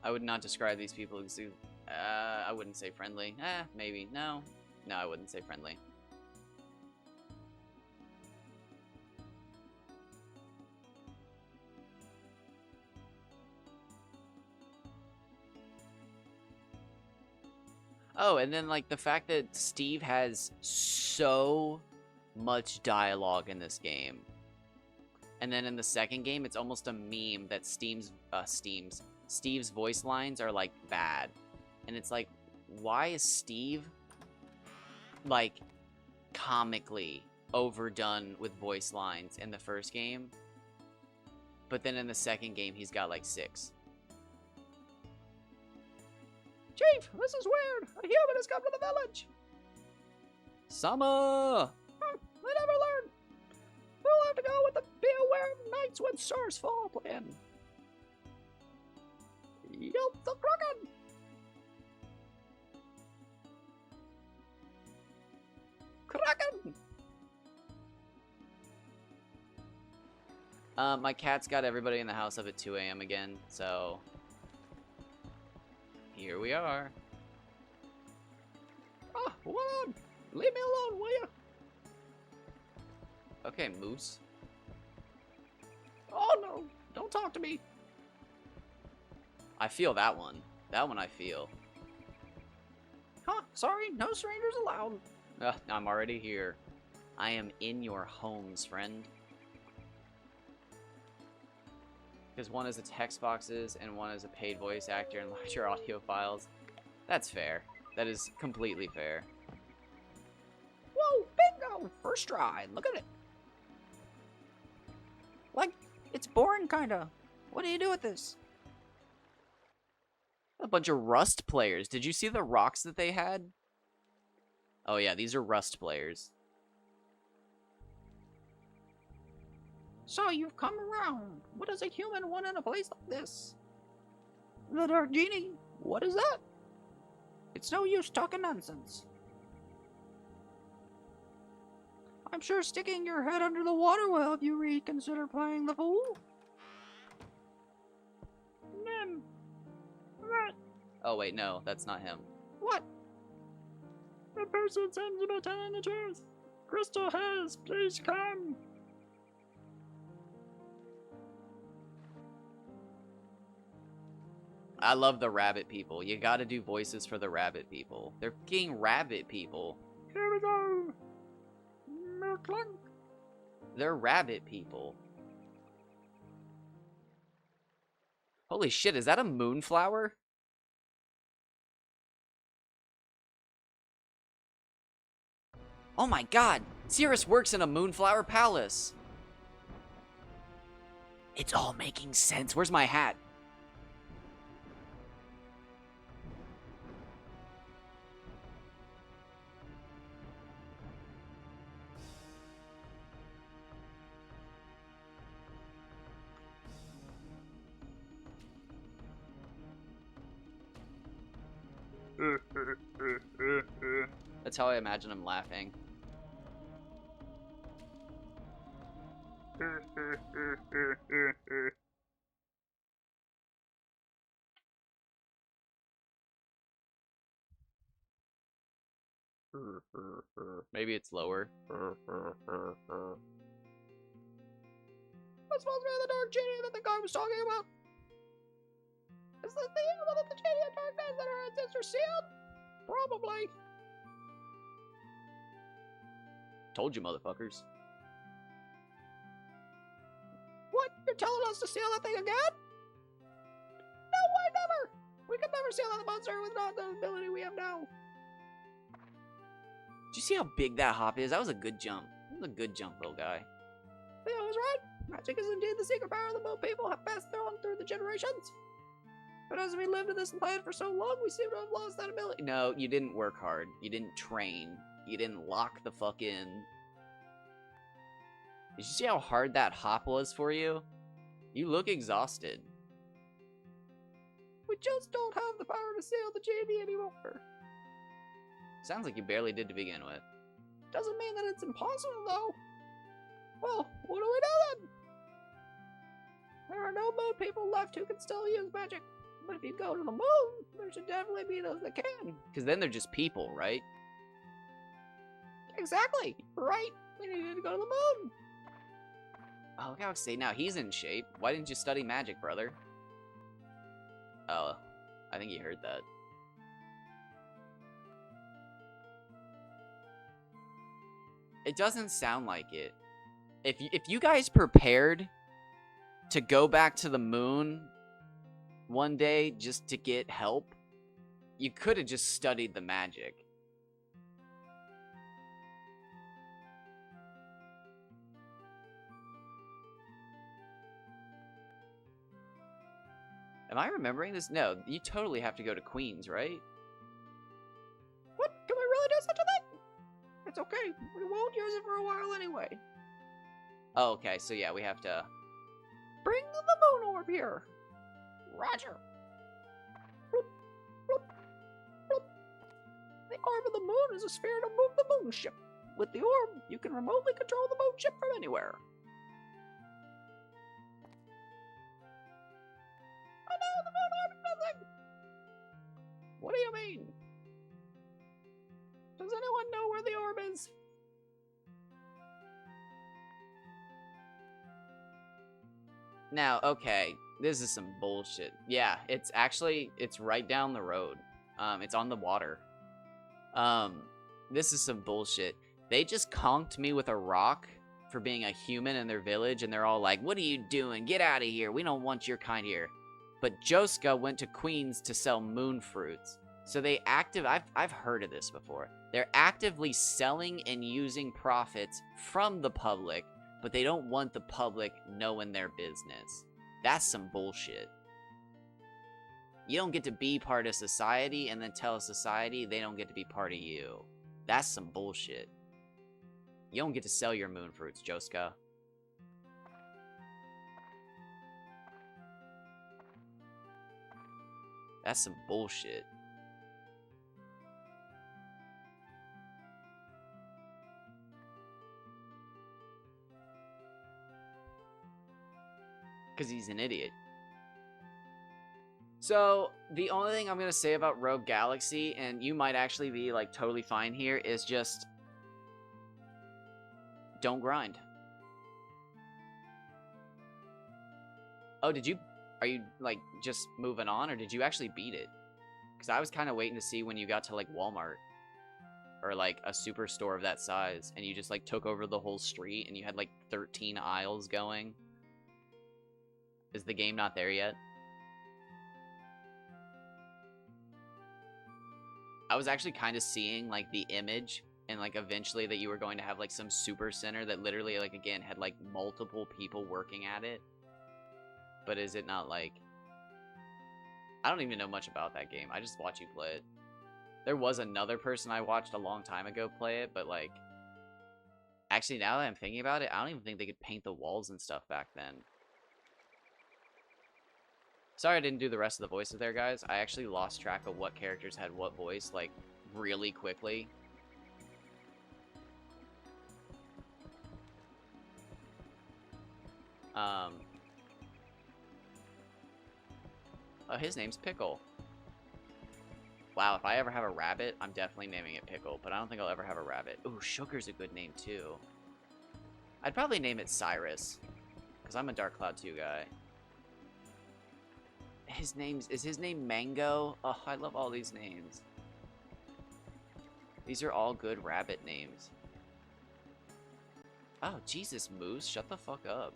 I would not describe these people as I wouldn't say friendly. Maybe. No. No, I wouldn't say friendly. Oh, and then, like, the fact that Steve has so much dialogue in this game. And then in the second game, it's almost a meme that Steve's voice lines are, like, bad. And it's like, why is Steve, like, comically overdone with voice lines in the first game? But then in the second game, he's got, like, 6. Chief, this is weird. A human has come to the village. Summer! I never learned. We'll have to go with the Be Aware of Nights When Stars Fall plan. Yelp the Kraken! Kraken! My cat's got everybody in the house up at 2 a.m. again, so here we are. Oh, hold on! Leave me alone, will you? Okay, Moose. Oh no! Don't talk to me! I feel that one. That one I feel. Huh, sorry, no strangers allowed. I'm already here. I am in your homes, friend. Because one is a text boxes and one is a paid voice actor and larger audio files. That's fair. That is completely fair. Whoa, bingo! First try. Look at it. Like, it's boring, kinda. What do you do with this? A bunch of Rust players. Did you see the rocks that they had? Oh yeah, these are Rust players. So you've come around. What does a human want in a place like this? The Dark Genie? What is that? It's no use talking nonsense. I'm sure sticking your head under the water will help you reconsider playing the fool. Oh wait, no, that's not him. What? The person sends about 10 in the chairs. Crystal has, please come. I love the rabbit people. You gotta do voices for the rabbit people. They're fucking rabbit people. Here we go. Clunk. They're rabbit people. Holy shit, is that a moonflower? Oh my god, Cirrus works in a moonflower palace. It's all making sense. Where's my hat? That's how I imagine him laughing. Maybe it's lower. What's supposed to be the dark genie that the guy was talking about? Is this the evil that the genie of darkness that our ancestors sealed? Probably. Told you, motherfuckers. What? You're telling us to seal that thing again? No, why never? We could never seal that monster without the ability we have now. Did you see how big that hop is? That was a good jump. That was a good jump, little guy. Theo was right. Magic is indeed the secret power the Moon people have passed on through the generations. But as we lived in this land for so long, we seem to have lost that ability. No, you didn't work hard. You didn't train. You didn't lock the fuck in. Did you see how hard that hop was for you? You look exhausted. We just don't have the power to sail the genie anymore. Sounds like you barely did to begin with. Doesn't mean that it's impossible, though. Well, what do we do then? There are no moon people left who can still use magic. But if you go to the moon, there should definitely be those that can. Because then they're just people, right? Exactly, right? We need to go to the moon. Oh, look how excited. Now he's in shape. Why didn't you study magic, brother? Oh, I think he heard that. It doesn't sound like it. If you guys prepared to go back to the moon one day just to get help, you could have just studied the magic. Am I remembering this? No, you totally have to go to Queens, right? What? Can we really do such a thing? It's okay. We won't use it for a while anyway. Oh, okay. So yeah, we have to bring the moon orb here. Roger. Bloop, bloop, bloop. The orb of the moon is a sphere to move the moon ship. With the orb, you can remotely control the moon ship from anywhere. Oh no, the moon orb is missing! What do you mean? Does anyone know where the orb is? Now, okay, this is some bullshit. Yeah, it's right down the road. It's on the water. This is some bullshit. They just conked me with a rock for being a human in their village, and they're all like, what are you doing? Get out of here. We don't want your kind here. But Joska went to Queens to sell moon fruits. So they I've heard of this before. They're actively selling and using profits from the public, but they don't want the public knowing their business. That's some bullshit. You don't get to be part of society and then tell society they don't get to be part of you. That's some bullshit. You don't get to sell your moon fruits, Joska. That's some bullshit. Because he's an idiot. So, the only thing I'm going to say about Rogue Galaxy, and you might actually be, like, totally fine here, is just... don't grind. Oh, did you... are you, like, just moving on, or did you actually beat it? Because I was kind of waiting to see when you got to, like, Walmart. Or, like, a superstore of that size, and you just, like, took over the whole street, and you had, like, 13 aisles going. Is the game not there yet? I was actually kind of seeing, like, the image, and, like, eventually that you were going to have, like, some super center that literally, like, again, had, like, multiple people working at it. But is it not, like... I don't even know much about that game. I just watch you play it. There was another person I watched a long time ago play it, but, like... actually, now that I'm thinking about it, I don't even think they could paint the walls and stuff back then. Sorry I didn't do the rest of the voices there, guys. I actually lost track of what characters had what voice, like, really quickly. Oh, his name's Pickle. Wow, if I ever have a rabbit, I'm definitely naming it Pickle, but I don't think I'll ever have a rabbit. Ooh, Sugar's a good name, too. I'd probably name it Cyrus, because I'm a Dark Cloud 2 guy. Is his name Mango? Oh, I love all these names. These are all good rabbit names. Oh, Jesus, Moose, shut the fuck up.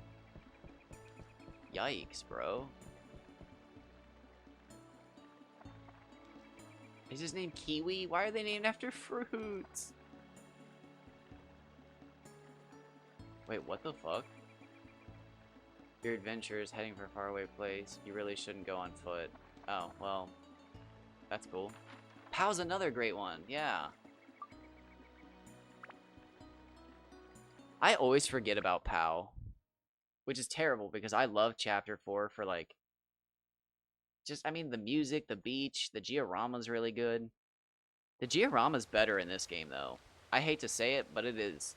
Yikes, bro. Is his name Kiwi? Why are they named after fruits? Wait, what the fuck? Your adventure is heading for a faraway place. You really shouldn't go on foot. Oh, well. That's cool. Pow's another great one. Yeah. I always forget about Pow. Which is terrible because I love Chapter 4 for, like... just, I mean, the music, the beach, the Giorama's really good. The Giorama's better in this game, though. I hate to say it, but it is.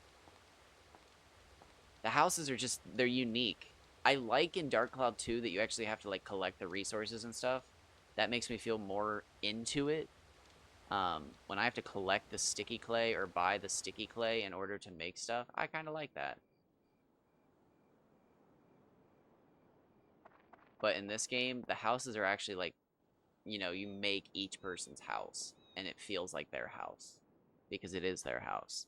The houses are just... they're unique. I like in Dark Cloud 2 that you actually have to, like, collect the resources and stuff. That makes me feel more into it. When I have to collect the sticky clay or buy the sticky clay in order to make stuff, I kind of like that. But in this game, the houses are actually, like, you know, you make each person's house, and it feels like their house. Because it is their house.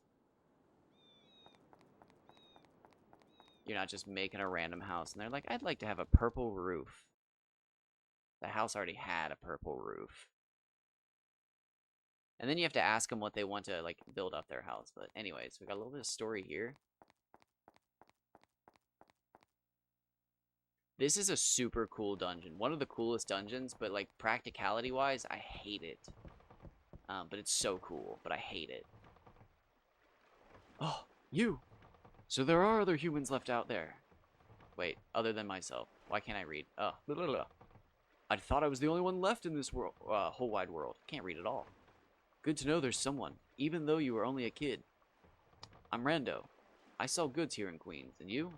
You're not just making a random house, and they're like, I'd like to have a purple roof. The house already had a purple roof. And then you have to ask them what they want to, like, build up their house. But anyways, we got a little bit of story here. This is a super cool dungeon. One of the coolest dungeons, but, like, practicality-wise, I hate it. But it's so cool, but I hate it. Oh, you! So there are other humans left out there. Wait, other than myself. Why can't I read? Oh, blah, blah, blah. I thought I was the only one left in this world, whole wide world. Can't read at all. Good to know there's someone, even though you were only a kid. I'm Rando. I sell goods here in Queens, and you?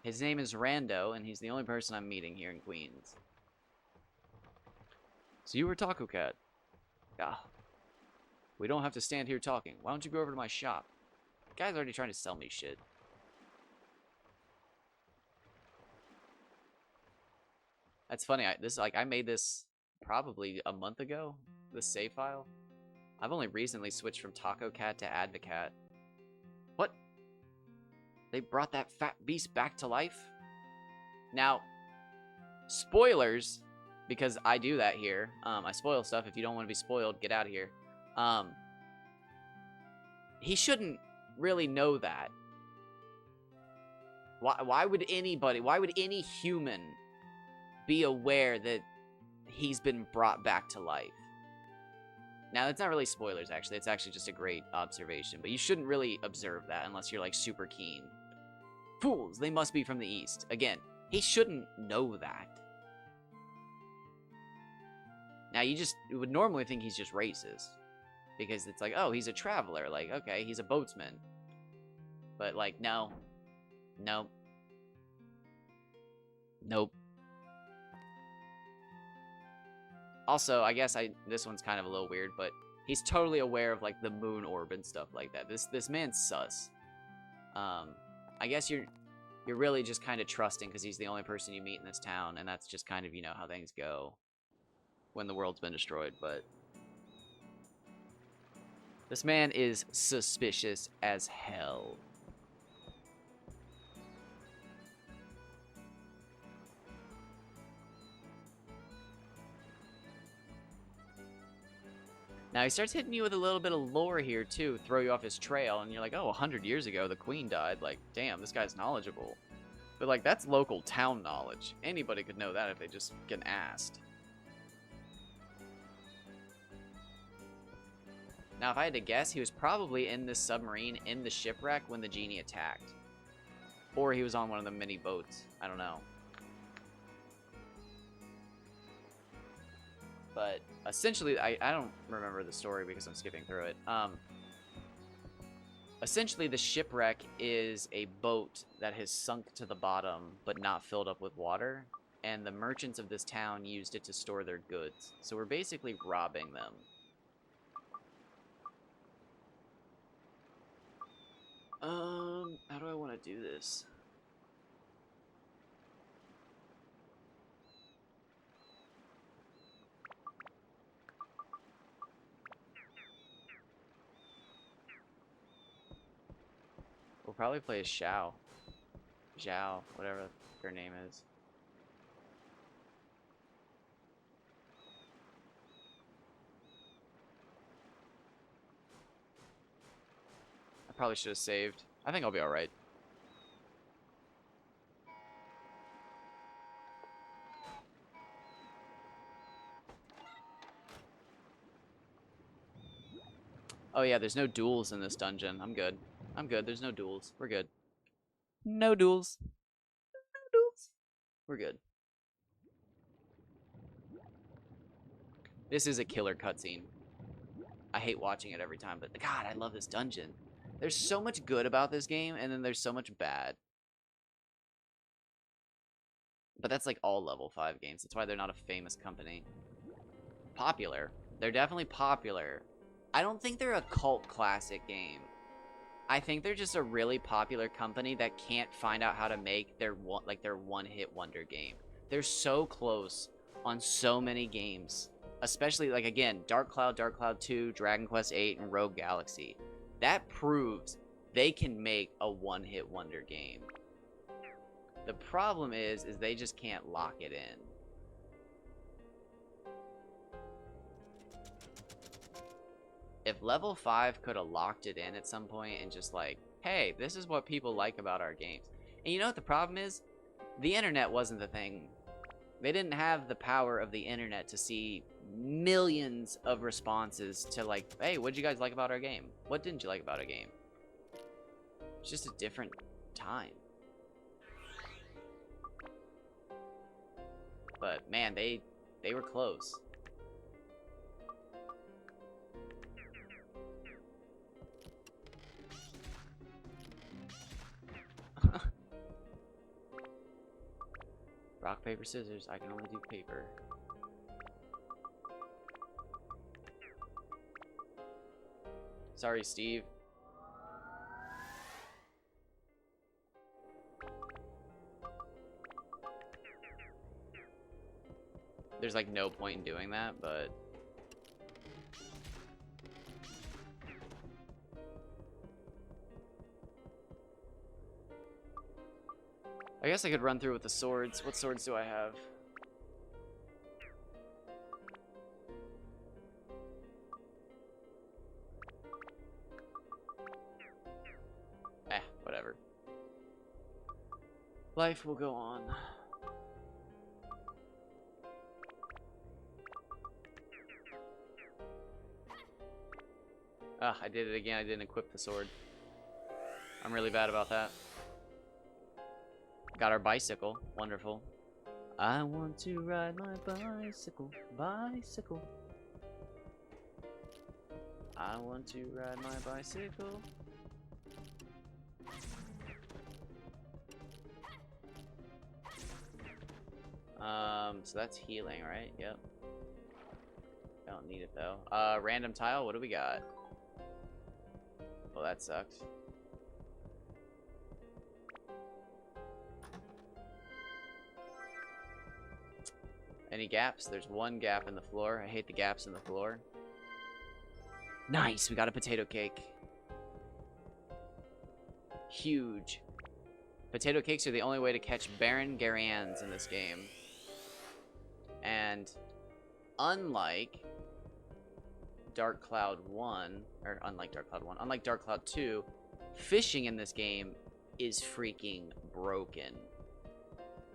His name is Rando, and he's the only person I'm meeting here in Queens. So you were Taco Cat. Ah. We don't have to stand here talking. Why don't you go over to my shop? The guy's already trying to sell me shit. That's funny. I made this probably a month ago. This save file. I've only recently switched from Taco Cat to Advocat. What? They brought that fat beast back to life? Now, spoilers, because I do that here. I spoil stuff. If you don't want to be spoiled, get out of here. He shouldn't really know that. Why would anybody, why would any human be aware that he's been brought back to life? Now, it's not really spoilers, actually. It's actually just a great observation. But you shouldn't really observe that unless you're, like, super keen. Fools! They must be from the East. Again, he shouldn't know that. Now, you would normally think he's just racist. Because it's like, oh, he's a traveler. Like, okay, he's a boatsman. But, like, no. Nope. Nope. Also, I guess this one's kind of a little weird, but he's totally aware of like the moon orb and stuff like that. This man's sus. I guess you're really just kind of trusting because he's the only person you meet in this town, and that's just kind of, you know, how things go when the world's been destroyed. But this man is suspicious as hell. Now, he starts hitting you with a little bit of lore here, too, throw you off his trail, and you're like, oh, 100 years ago, the queen died. Like, damn, this guy's knowledgeable. But, like, that's local town knowledge. Anybody could know that if they just get asked. Now, if I had to guess, he was probably in this submarine in the shipwreck when the genie attacked. Or he was on one of the mini boats. I don't know. But essentially, I don't remember the story because I'm skipping through it. Essentially, the shipwreck is a boat that has sunk to the bottom but not filled up with water. And the merchants of this town used it to store their goods. So we're basically robbing them. How do I want to do this? We'll probably play as Xiao. Zhao, whatever her name is. I probably should have saved. I think I'll be alright. Oh yeah, there's no duels in this dungeon. I'm good. I'm good. There's no duels. We're good. No duels. No duels. We're good. This is a killer cutscene. I hate watching it every time, but God, I love this dungeon. There's so much good about this game, and then there's so much bad. But that's like all level 5 games. That's why they're not a famous company. Popular. They're definitely popular. I don't think they're a cult classic game. I think they're just a really popular company that can't find out how to make their one-hit wonder game. They're so close on so many games. Especially, like, again, Dark Cloud 2, Dragon Quest VIII, and Rogue Galaxy. That proves they can make a one-hit wonder game. The problem is they just can't lock it in. If level 5 could have locked it in at some point and just like, hey, this is what people like about our games. And you know what the problem is? The internet wasn't the thing. They didn't have the power of the internet to see millions of responses to like, hey, what'd you guys like about our game? What didn't you like about our game? It's just a different time. But man, they were close. Rock, paper, scissors. I can only do paper. Sorry, Steve. There's like no point in doing that, but I guess I could run through with the swords. What swords do I have? Whatever. Life will go on. Ah, I did it again. I didn't equip the sword. I'm really bad about that. Got our bicycle. Wonderful. I want to ride my bicycle. Bicycle. I want to ride my bicycle. So that's healing, right? Yep. don't need it though. Random tile, what do we got? Well, that sucks. Any gaps? There's one gap in the floor. I hate the gaps in the floor. Nice, we got a potato cake. Huge. Potato cakes are the only way to catch Baron Garians in this game. And unlike Dark Cloud 1, or unlike Dark Cloud 1, unlike Dark Cloud 2, fishing in this game is freaking broken.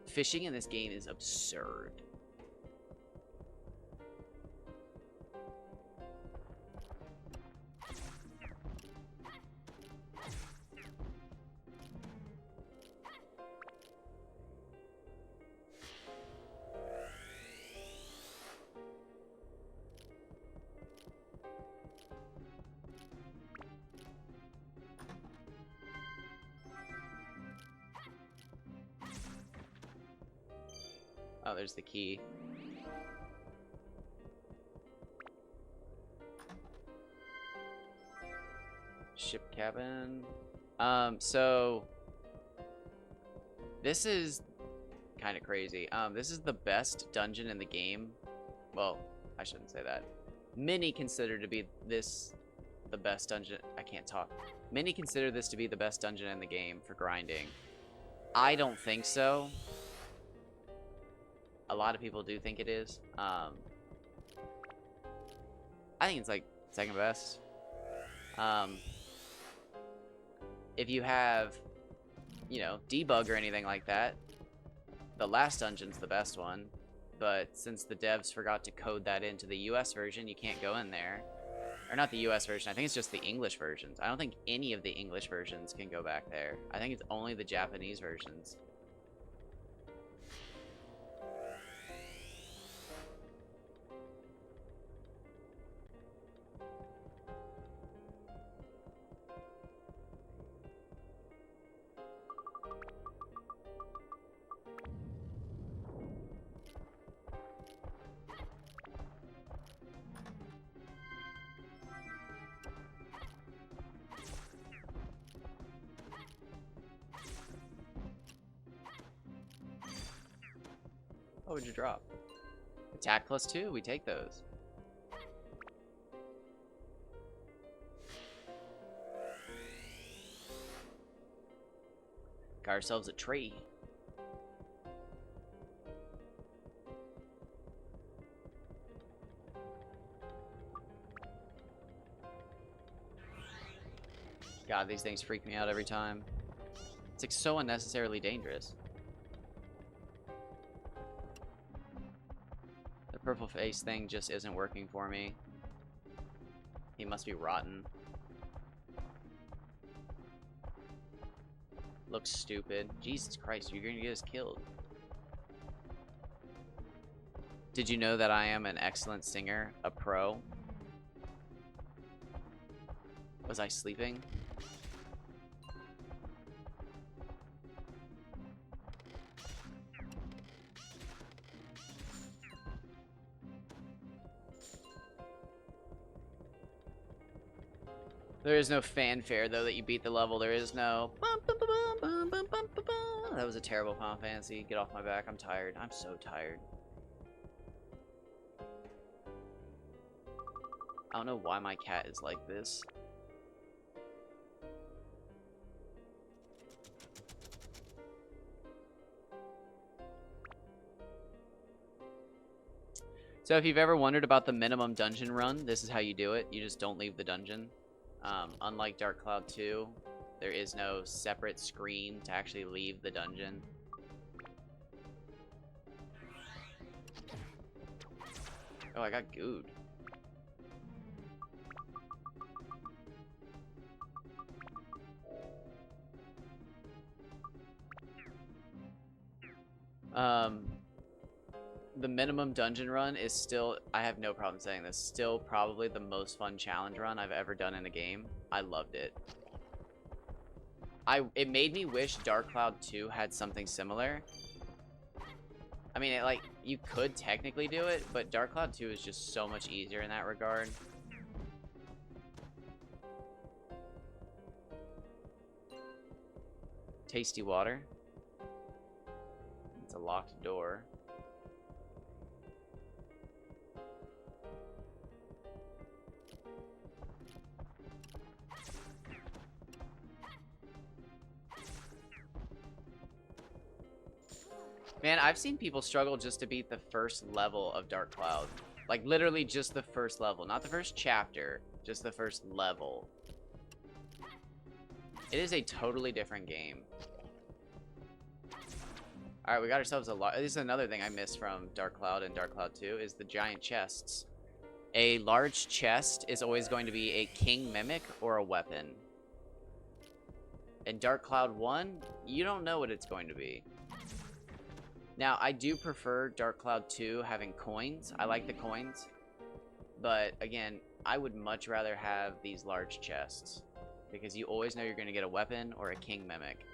Fishing in this game is absurd. Oh, there's the key. Ship cabin. So this is kind of crazy. This is the best dungeon in the game. Well, I shouldn't say that. Many consider to be this the best dungeon. I can't talk. Many consider this to be the best dungeon in the game for grinding. I don't think so. A lot of people do think it is. I think it's like second best. If you have, you know, debug or anything like that, the last dungeon's the best one. But since the devs forgot to code that into the US version, you can't go in there. Or not the US version, I think it's just the English versions. I don't think any of the English versions can go back there. I think it's only the Japanese versions. What would you drop? Attack +2, we take those. Got ourselves a tree. God, these things freak me out every time. It's like so unnecessarily dangerous. The purple face thing just isn't working for me. He must be rotten. Looks stupid. Jesus Christ, you're gonna get us killed. Did you know that I am an excellent singer? A pro? Was I sleeping? There is no fanfare, though, that you beat the level. There is no... That was a terrible Final Fantasy. Get off my back. I'm tired. I'm so tired. I don't know why my cat is like this. So if you've ever wondered about the minimum dungeon run, this is how you do it. You just don't leave the dungeon. Unlike Dark Cloud 2, there is no separate screen to actually leave the dungeon. Oh, I got gooed. The minimum dungeon run is still, I have no problem saying this, still probably the most fun challenge run I've ever done in a game. I loved it. It made me wish Dark Cloud 2 had something similar. I mean, like, you could technically do it, but Dark Cloud 2 is just so much easier in that regard. Tasty water. It's a locked door. Man, I've seen people struggle just to beat the first level of Dark Cloud. Like, literally just the first level. Not the first chapter, just the first level. It is a totally different game. Alright, we got ourselves a lot. This is another thing I missed from Dark Cloud and Dark Cloud 2, is the giant chests. A large chest is always going to be a king mimic or a weapon. In Dark Cloud 1, you don't know what it's going to be. Now, I do prefer Dark Cloud 2 having coins. I like the coins. But, again, I would much rather have these large chests. Because you always know you're going to get a weapon or a king mimic.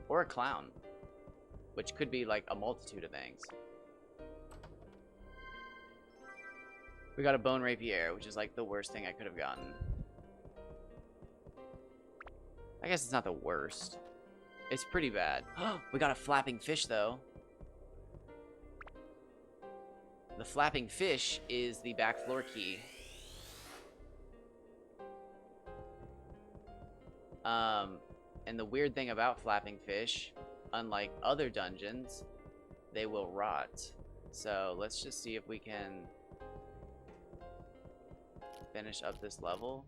Or a clown. Which could be, like, a multitude of things. We got a bone rapier, which is, like, the worst thing I could have gotten. I guess it's not the worst. It's pretty bad. We got a flapping fish, though. The flapping fish is the back floor key. And the weird thing about flapping fish, unlike other dungeons, they will rot. So let's just see if we can finish up this level.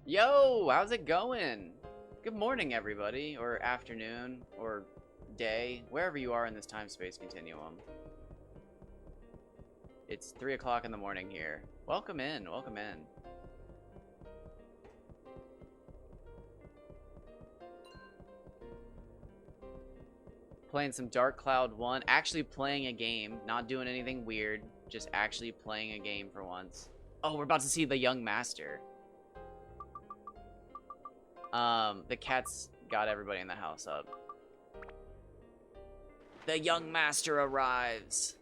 Yo, how's it going? Good morning, everybody, or afternoon, or day, wherever you are in this time-space continuum. It's 3 o'clock in the morning here. Welcome in, welcome in. Playing some Dark Cloud 1, actually playing a game, not doing anything weird, just actually playing a game for once. Oh, we're about to see the young master. The cats got everybody in the house up. The young master arrives.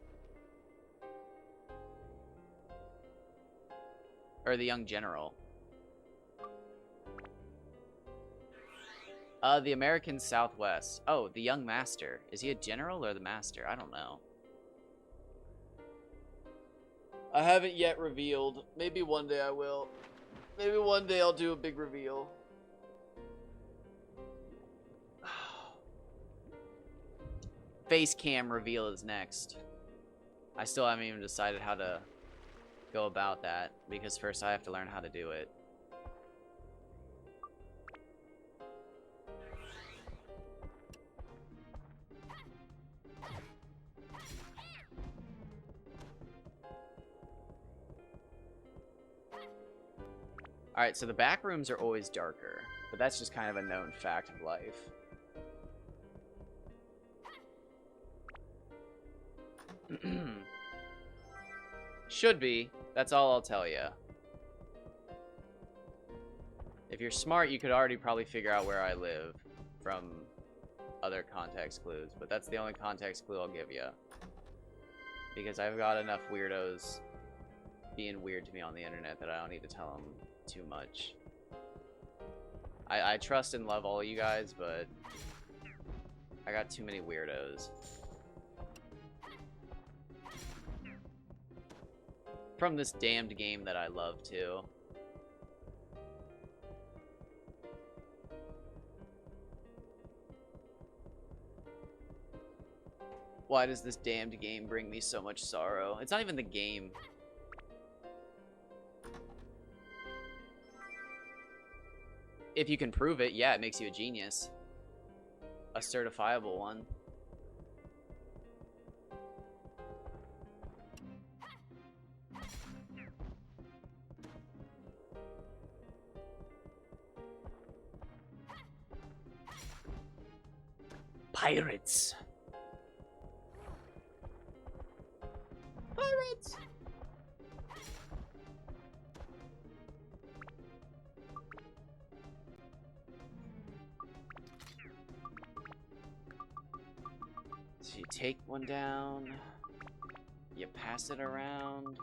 Or the young general. The American Southwest. Oh, the young master. Is he a general or the master? I don't know. I haven't yet revealed. Maybe one day I will. Maybe one day I'll do a big reveal. Face cam reveal is next. I still haven't even decided how to go about that, because first I have to learn how to do it. Alright, so the back rooms are always darker, but that's just kind of a known fact of life. Should be. That's all I'll tell you. If you're smart, you could already probably figure out where I live from other context clues, but that's the only context clue I'll give you. Because I've got enough weirdos being weird to me on the internet that I don't need to tell them too much. I trust and love all of you guys, but I got too many weirdos. From this damned game that I love too. Why does this damned game bring me so much sorrow? It's not even the game. If you can prove it, yeah, it makes you a genius. A certifiable one. Pirates. Pirates. So you take one down, you pass it around.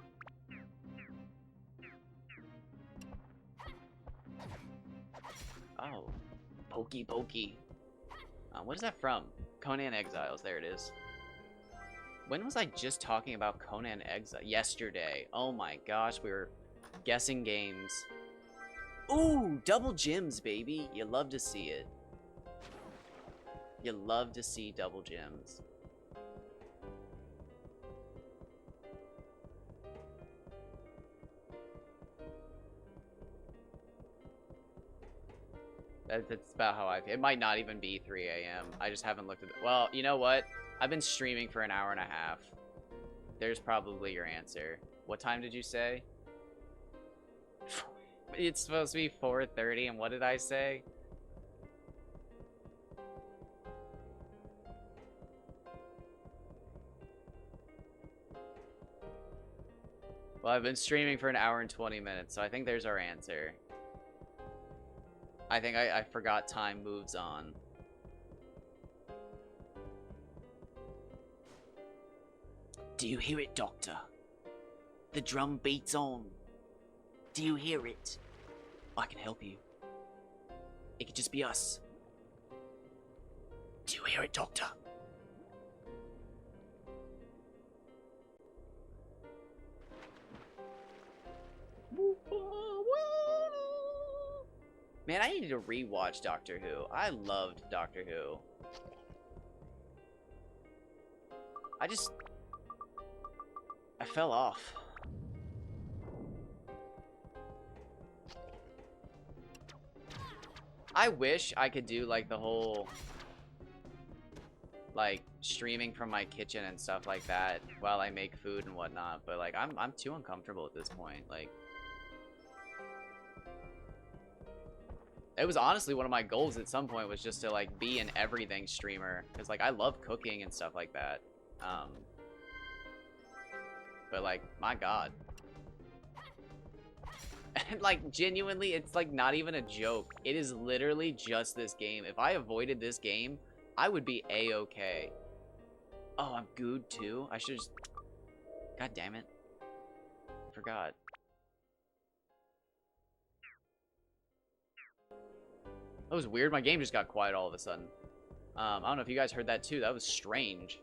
Oh, Pokey Pokey. What is that from? Conan Exiles, there it is. When was I just talking about Conan Exile? Yesterday. Oh my gosh, we were guessing games. Ooh, double gems, baby. You love to see it. You love to see double gems. That's about how I feel. It might not even be 3 a.m. I just haven't looked at it. Well, you know what? I've been streaming for an hour and a half. There's probably your answer. What time did you say? It's supposed to be 4:30, and what did I say? Well, I've been streaming for an hour and 20 minutes, so I think there's our answer. I think I forgot time moves on. Do you hear it, Doctor? The drum beats on. Do you hear it? I can help you. It could just be us. Do you hear it, Doctor? Man, I need to rewatch Doctor Who. I loved Doctor Who. I fell off. I wish I could do like the whole like streaming from my kitchen and stuff like that while I make food and whatnot, but like I'm too uncomfortable at this point. Like, it was honestly one of my goals at some point was just to like be an everything streamer, because like I love cooking and stuff like that. But like, my god. And like, genuinely, it's like not even a joke. It is literally just this game. If I avoided this game, I would be a-okay. Oh, I'm good too? I should just... God damn it. Forgot. That was weird. My game just got quiet all of a sudden. I don't know if you guys heard that too. That was strange.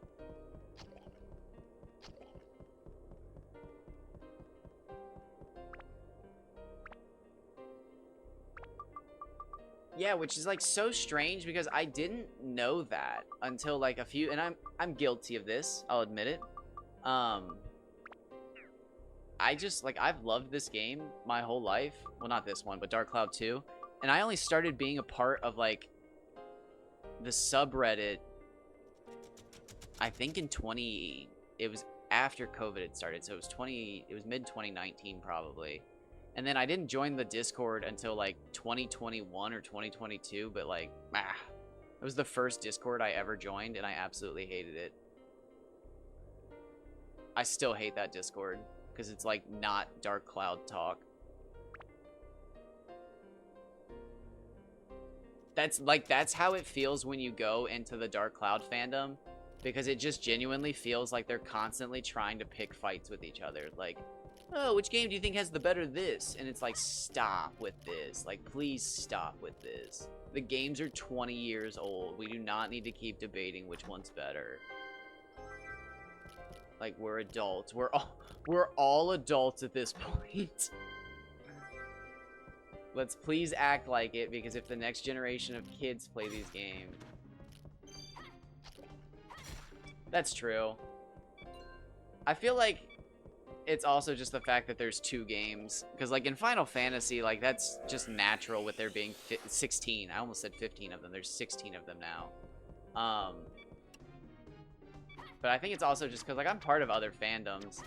Yeah, which is like so strange because I didn't know that until like a few, and I'm guilty of this, I'll admit it. I just like, I've loved this game my whole life. Well, not this one, but Dark Cloud 2. And I only started being a part of like the subreddit, I think in it was after COVID had started, so it was mid 2019 probably. And then I didn't join the Discord until like 2021 or 2022, but like, it was the first Discord I ever joined, and I absolutely hated it. I still hate that Discord, because it's like not Dark Cloud talk. That's how it feels when you go into the Dark Cloud fandom, because it just genuinely feels like they're constantly trying to pick fights with each other. Like, oh, which game do you think has the better this? And it's like, stop with this. Like, please stop with this. The games are 20 years old. We do not need to keep debating which one's better. Like, we're adults. We're all adults at this point. Let's please act like it, because if the next generation of kids play these games... That's true. I feel like it's also just the fact that there's 2 games. Because, like, in Final Fantasy, like, that's just natural with there being 16. I almost said 15 of them. There's 16 of them now. But I think it's also just because, like, I'm part of other fandoms.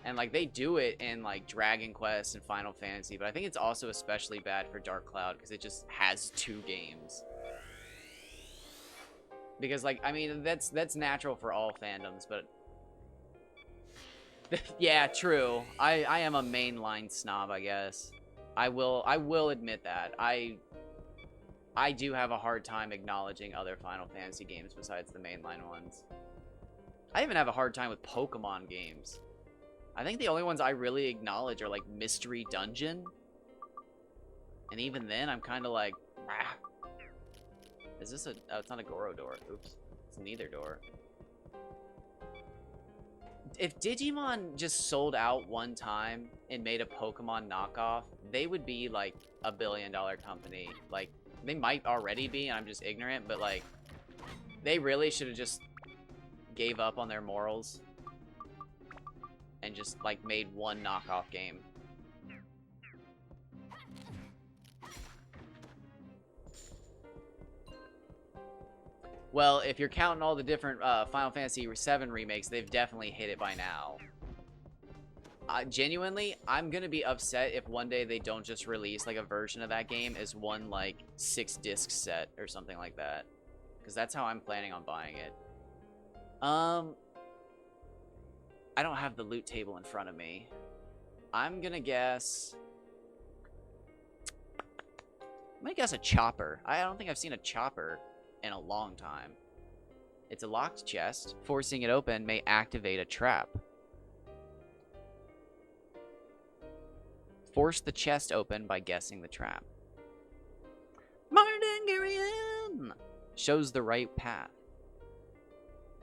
And, like, they do it in, like, Dragon Quest and Final Fantasy. But I think it's also especially bad for Dark Cloud because it just has 2 games. Because, like, I mean, that's natural for all fandoms, but... yeah, true. I am a mainline snob, I guess. I will admit that. I do have a hard time acknowledging other Final Fantasy games besides the mainline ones. I even have a hard time with Pokemon games. I think the only ones I really acknowledge are, like, Mystery Dungeon. And even then, I'm kind of like, ah. Is this a... oh, it's not a Goro door. Oops. It's neither door. If Digimon just sold out one time and made a Pokemon knockoff, they would be, like, a billion-dollar company. Like, they might already be, and I'm just ignorant, but, like, they really should have just gave up on their morals and just, like, made one knockoff game. Well, if you're counting all the different Final Fantasy VII remakes, they've definitely hit it by now. Genuinely, I'm gonna be upset if one day they don't just release, like, a version of that game as one, like, 6-disc set or something like that. Because that's how I'm planning on buying it. I don't have the loot table in front of me. I'm gonna guess... I'm gonna guess a chopper. I don't think I've seen a chopper in a long time. It's a locked chest. Forcing it open may activate a trap. Force the chest open by guessing the trap. Martingarian shows the right path.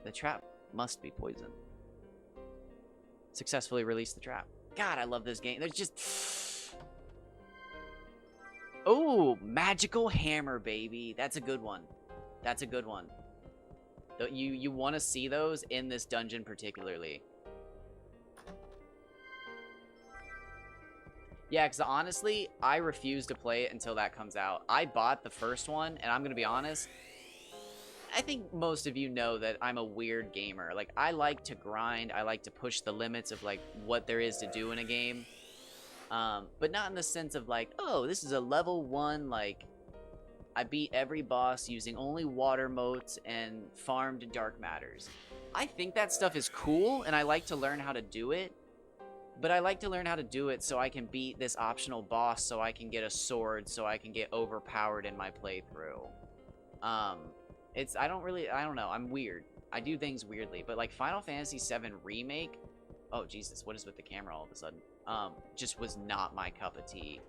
The trap must be poison. Successfully release the trap. God, I love this game. There's just... oh, magical hammer, baby. That's a good one. That's a good one. You want to see those in this dungeon particularly. Yeah, because honestly, I refuse to play it until that comes out. I bought the first one, and I'm going to be honest, I think most of you know that I'm a weird gamer. Like, I like to grind. I like to push the limits of, like, what there is to do in a game. But not in the sense of, like, oh, this is a level 1, like... I beat every boss using only water motes and farmed dark matters. I think that stuff is cool, and I like to learn how to do it. But I like to learn how to do it so I can beat this optional boss, so I can get a sword, so I can get overpowered in my playthrough. I don't know, I'm weird. I do things weirdly, but like Final Fantasy VII Remake, oh Jesus, what is with the camera all of a sudden? Just was not my cup of tea.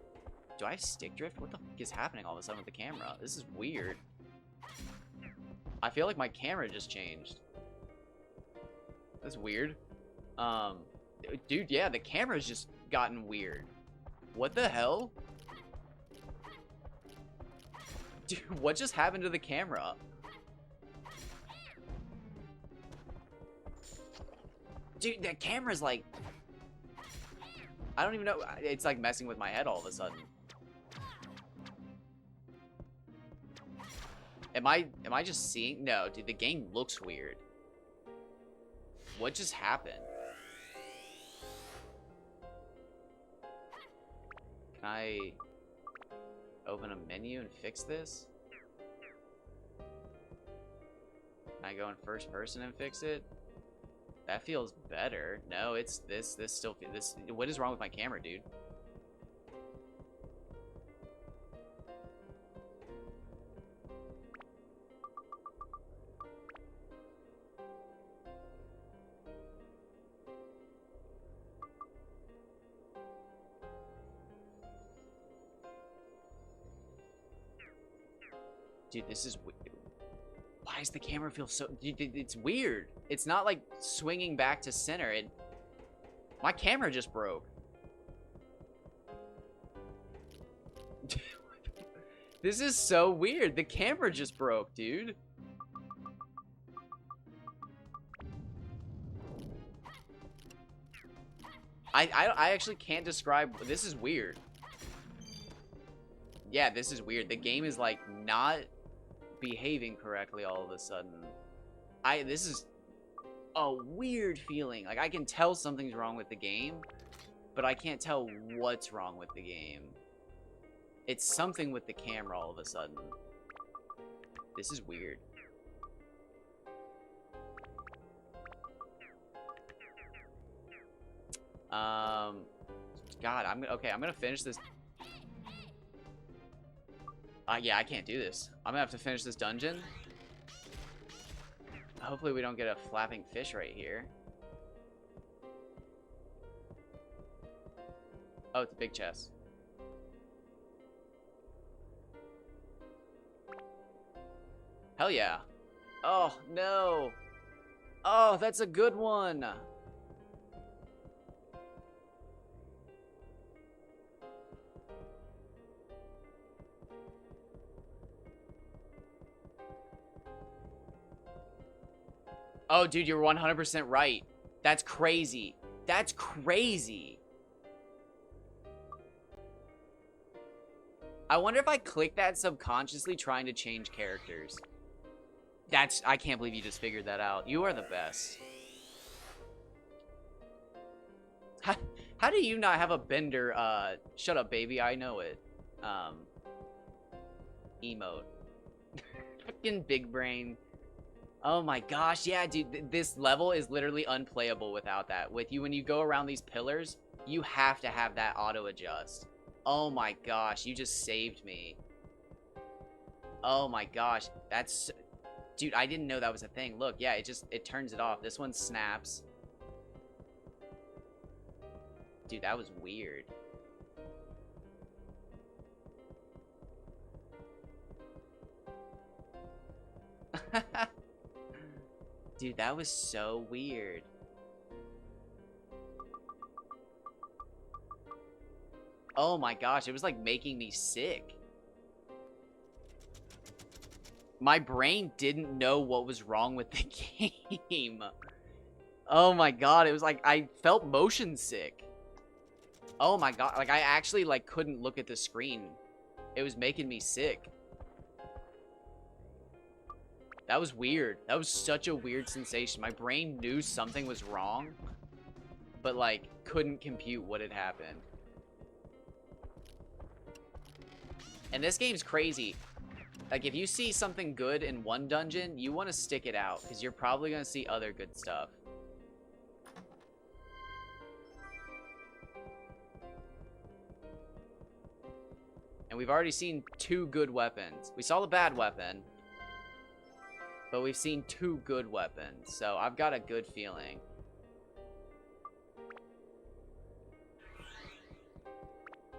Do I have stick drift? What the fuck is happening all of a sudden with the camera? This is weird. I feel like my camera just changed. That's weird. Dude, yeah, the camera's just gotten weird. What the hell? Dude, what just happened to the camera? Dude, the camera's like... I don't even know. It's like messing with my head all of a sudden. Am I just seeing? No, dude, the game looks weird. What just happened? Can I open a menu and fix this? Can I go in first person and fix it? That feels better. No, it's this still this. What is wrong with my camera, dude? Dude, this is... why does the camera feel so... dude, it's weird. It's not like swinging back to center. My camera just broke. This is so weird. The camera just broke, dude. I actually can't describe. This is weird. Yeah, this is weird. The game is like not behaving correctly all of a sudden. This is a weird feeling. Like I can tell something's wrong with the game, but I can't tell what's wrong with the game. It's something with the camera all of a sudden. This is weird. God, I'm gonna finish this. Yeah, I can't do this. I'm gonna have to finish this dungeon. Hopefully we don't get a flapping fish right here. Oh, it's a big chest. Hell yeah. Oh, no. Oh, that's a good one. Oh, dude, you're 100% right. That's crazy. That's crazy. I wonder if I click that subconsciously trying to change characters. I can't believe you just figured that out. You are the best. How do you not have a Bender, shut up, baby, I know it, emote? Fucking big brain. Oh my gosh, yeah, dude, this level is literally unplayable without that. With you, when you go around these pillars, you have to have that auto-adjust. Oh my gosh, you just saved me. Oh my gosh, that's... Dude, I didn't know that was a thing. Look, yeah, it turns it off. This one snaps. Dude, that was weird. Dude, that was so weird. Oh my gosh, it was like making me sick. My brain didn't know what was wrong with the game. Oh my god, it was like I felt motion sick. Oh my god, like I actually like couldn't look at the screen. It was making me sick. That was weird. That was such a weird sensation. My brain knew something was wrong, but like couldn't compute what had happened. And this game's crazy. Like, if you see something good in one dungeon, you want to stick it out, because you're probably going to see other good stuff. And we've already seen 2 good weapons. We saw the bad weapon, but we've seen 2 good weapons, so I've got a good feeling.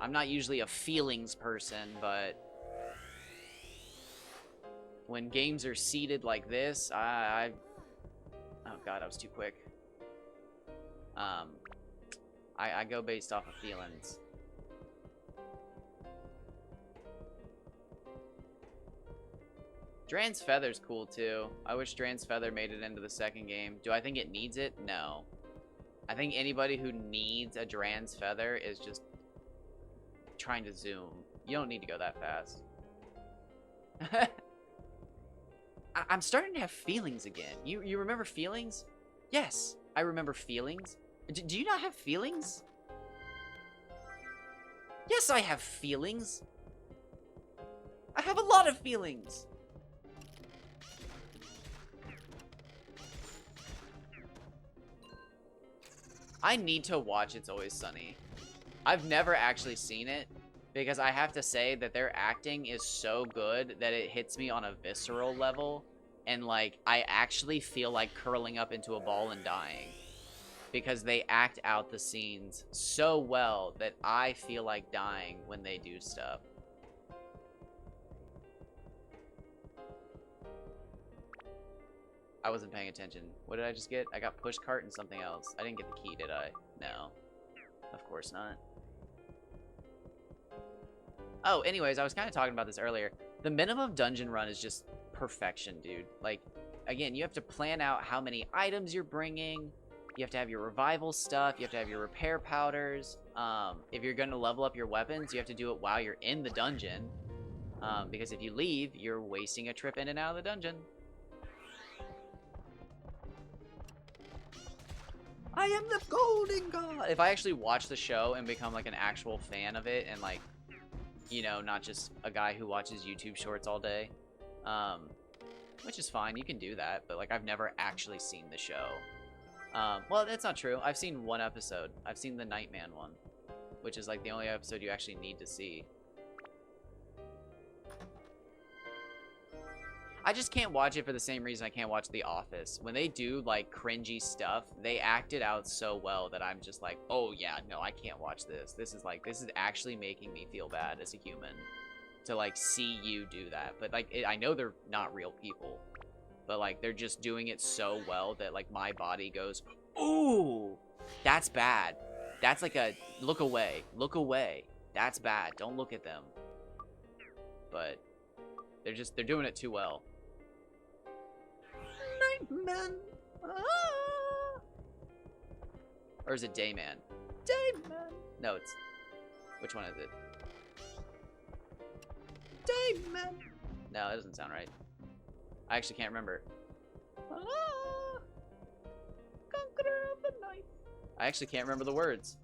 I'm not usually a feelings person, but when games are seeded like this, oh god, I was too quick. I go based off of feelings. Dran's Feather's cool too. I wish Dran's Feather made it into the second game. Do I think it needs it? No. I think anybody who needs a Dran's Feather is just trying to zoom. You don't need to go that fast. I'm starting to have feelings again. You remember feelings? Yes, I remember feelings. Do you not have feelings? Yes, I have feelings. I have a lot of feelings. I need to watch It's Always Sunny. I've never actually seen it, because I have to say that their acting is so good that it hits me on a visceral level, and like I actually feel like curling up into a ball and dying, because they act out the scenes so well that I feel like dying when they do stuff. I wasn't paying attention. What did I just get? I got push cart and something else. I didn't get the key, did I? No. Of course not. Oh, anyways, I was kind of talking about this earlier. The minimum dungeon run is just perfection, dude. Like, again, you have to plan out how many items you're bringing. You have to have your revival stuff. You have to have your repair powders. If you're going to level up your weapons, you have to do it while you're in the dungeon. Because if you leave, you're wasting a trip in and out of the dungeon. I am the golden god. If I actually watch the show and become like an actual fan of it and like, you know, not just a guy who watches YouTube shorts all day, which is fine, you can do that, but like I've never actually seen the show. Well, that's not true. I've seen one episode. I've seen the Nightman one, which is like the only episode you actually need to see. I just can't watch it for the same reason I can't watch The Office. When they do, like, cringy stuff, they act it out so well that I'm just like, oh, yeah, no, I can't watch this. This is actually making me feel bad as a human to, like, see you do that. But, like, I know they're not real people. But, like, they're just doing it so well that, like, my body goes, ooh, that's bad. That's like a, look away. Look away. That's bad. Don't look at them. But they're doing it too well. Nightman. Ah. Or is it Dayman? Dayman. No, it's... Which one is it? Dayman. No, that doesn't sound right. I actually can't remember. Ah. Conqueror of the night. I actually can't remember the words.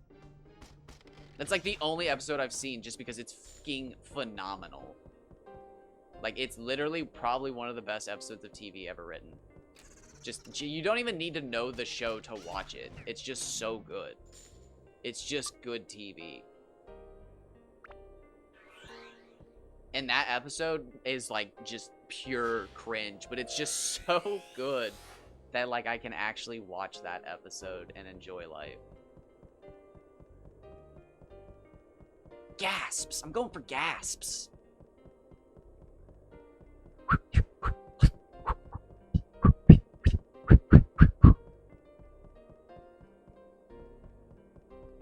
That's like the only episode I've seen just because it's fucking phenomenal. Like, it's literally probably one of the best episodes of TV ever written. Just, you don't even need to know the show to watch it. It's just so good. It's just good TV. And that episode is, like, just pure cringe. But it's just so good that, like, I can actually watch that episode and enjoy life. Gasps! I'm going for gasps!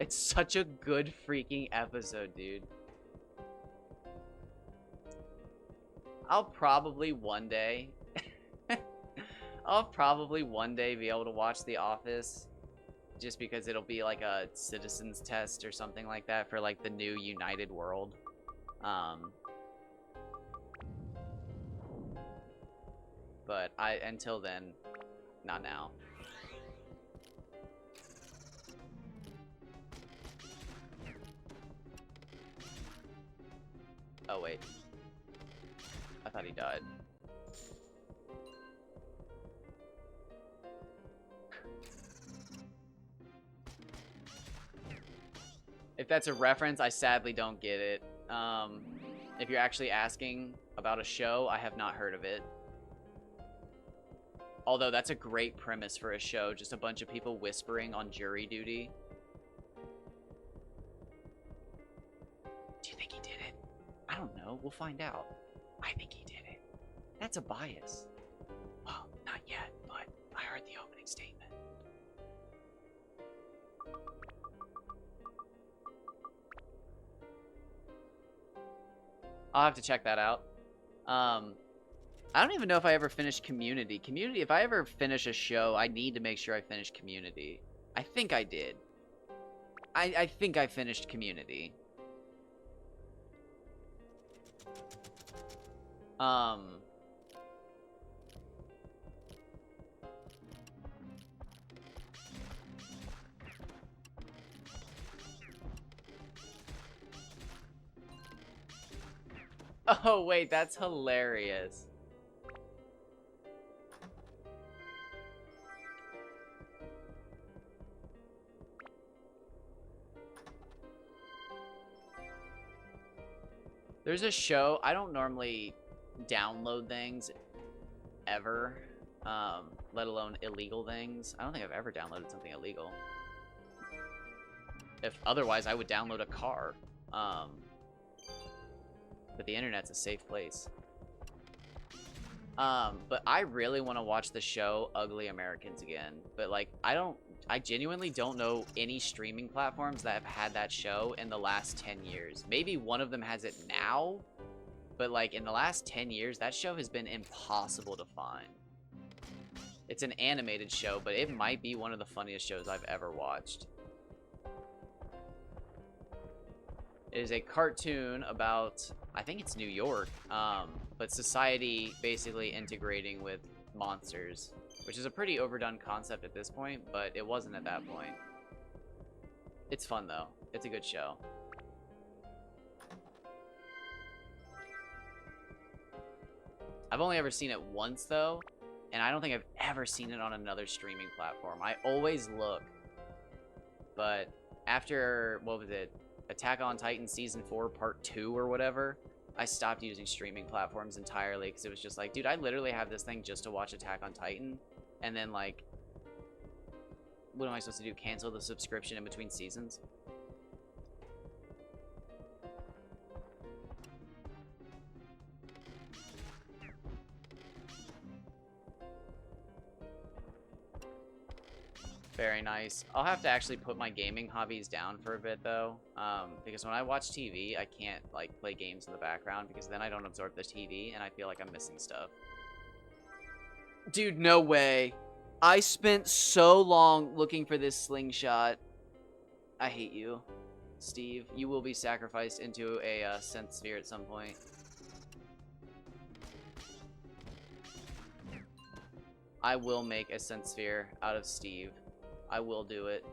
It's such a good freaking episode, dude. I'll probably one day be able to watch The Office just because it'll be like a citizens test or something like that for like the new United World. But until then, not now. Oh, wait. I thought he died. If that's a reference, I sadly don't get it. If you're actually asking about a show, I have not heard of it. Although that's a great premise for a show, just a bunch of people whispering on jury duty. Do you think he did it? I don't know. We'll find out. I think he did it. That's a bias. Well, not yet, but I heard the opening statement. I'll have to check that out. I don't even know if I ever finished Community. Community, if I ever finish a show, I need to make sure I finish Community. I think I did. I think I finished Community. Oh, wait, that's hilarious. There's a show, I don't normally download things ever, let alone illegal things. I don't think I've ever downloaded something illegal. If otherwise, I would download a car. But the internet's a safe place. But I really want to watch the show Ugly Americans again. But like, I genuinely don't know any streaming platforms that have had that show in the last 10 years. Maybe one of them has it now, but like in the last 10 years, that show has been impossible to find. It's an animated show, but it might be one of the funniest shows I've ever watched. It is a cartoon about, I think it's New York, but society basically integrating with monsters, which is a pretty overdone concept at this point, but it wasn't at that point. It's fun, though. It's a good show. I've only ever seen it once, though, and I don't think I've ever seen it on another streaming platform. I always look, but after, what was it, Attack on Titan Season 4 Part 2 or whatever, I stopped using streaming platforms entirely because it was just like, dude, I literally have this thing just to watch Attack on Titan, and then, like, what am I supposed to do? Cancel the subscription in between seasons? Very nice. I'll have to actually put my gaming hobbies down for a bit, though, because when I watch TV, I can't, like, play games in the background, because then I don't absorb the TV, and I feel like I'm missing stuff. Dude, no way. I spent so long looking for this slingshot. I hate you, Steve. You will be sacrificed into a sense sphere at some point. I will make a sense sphere out of Steve. I will do it.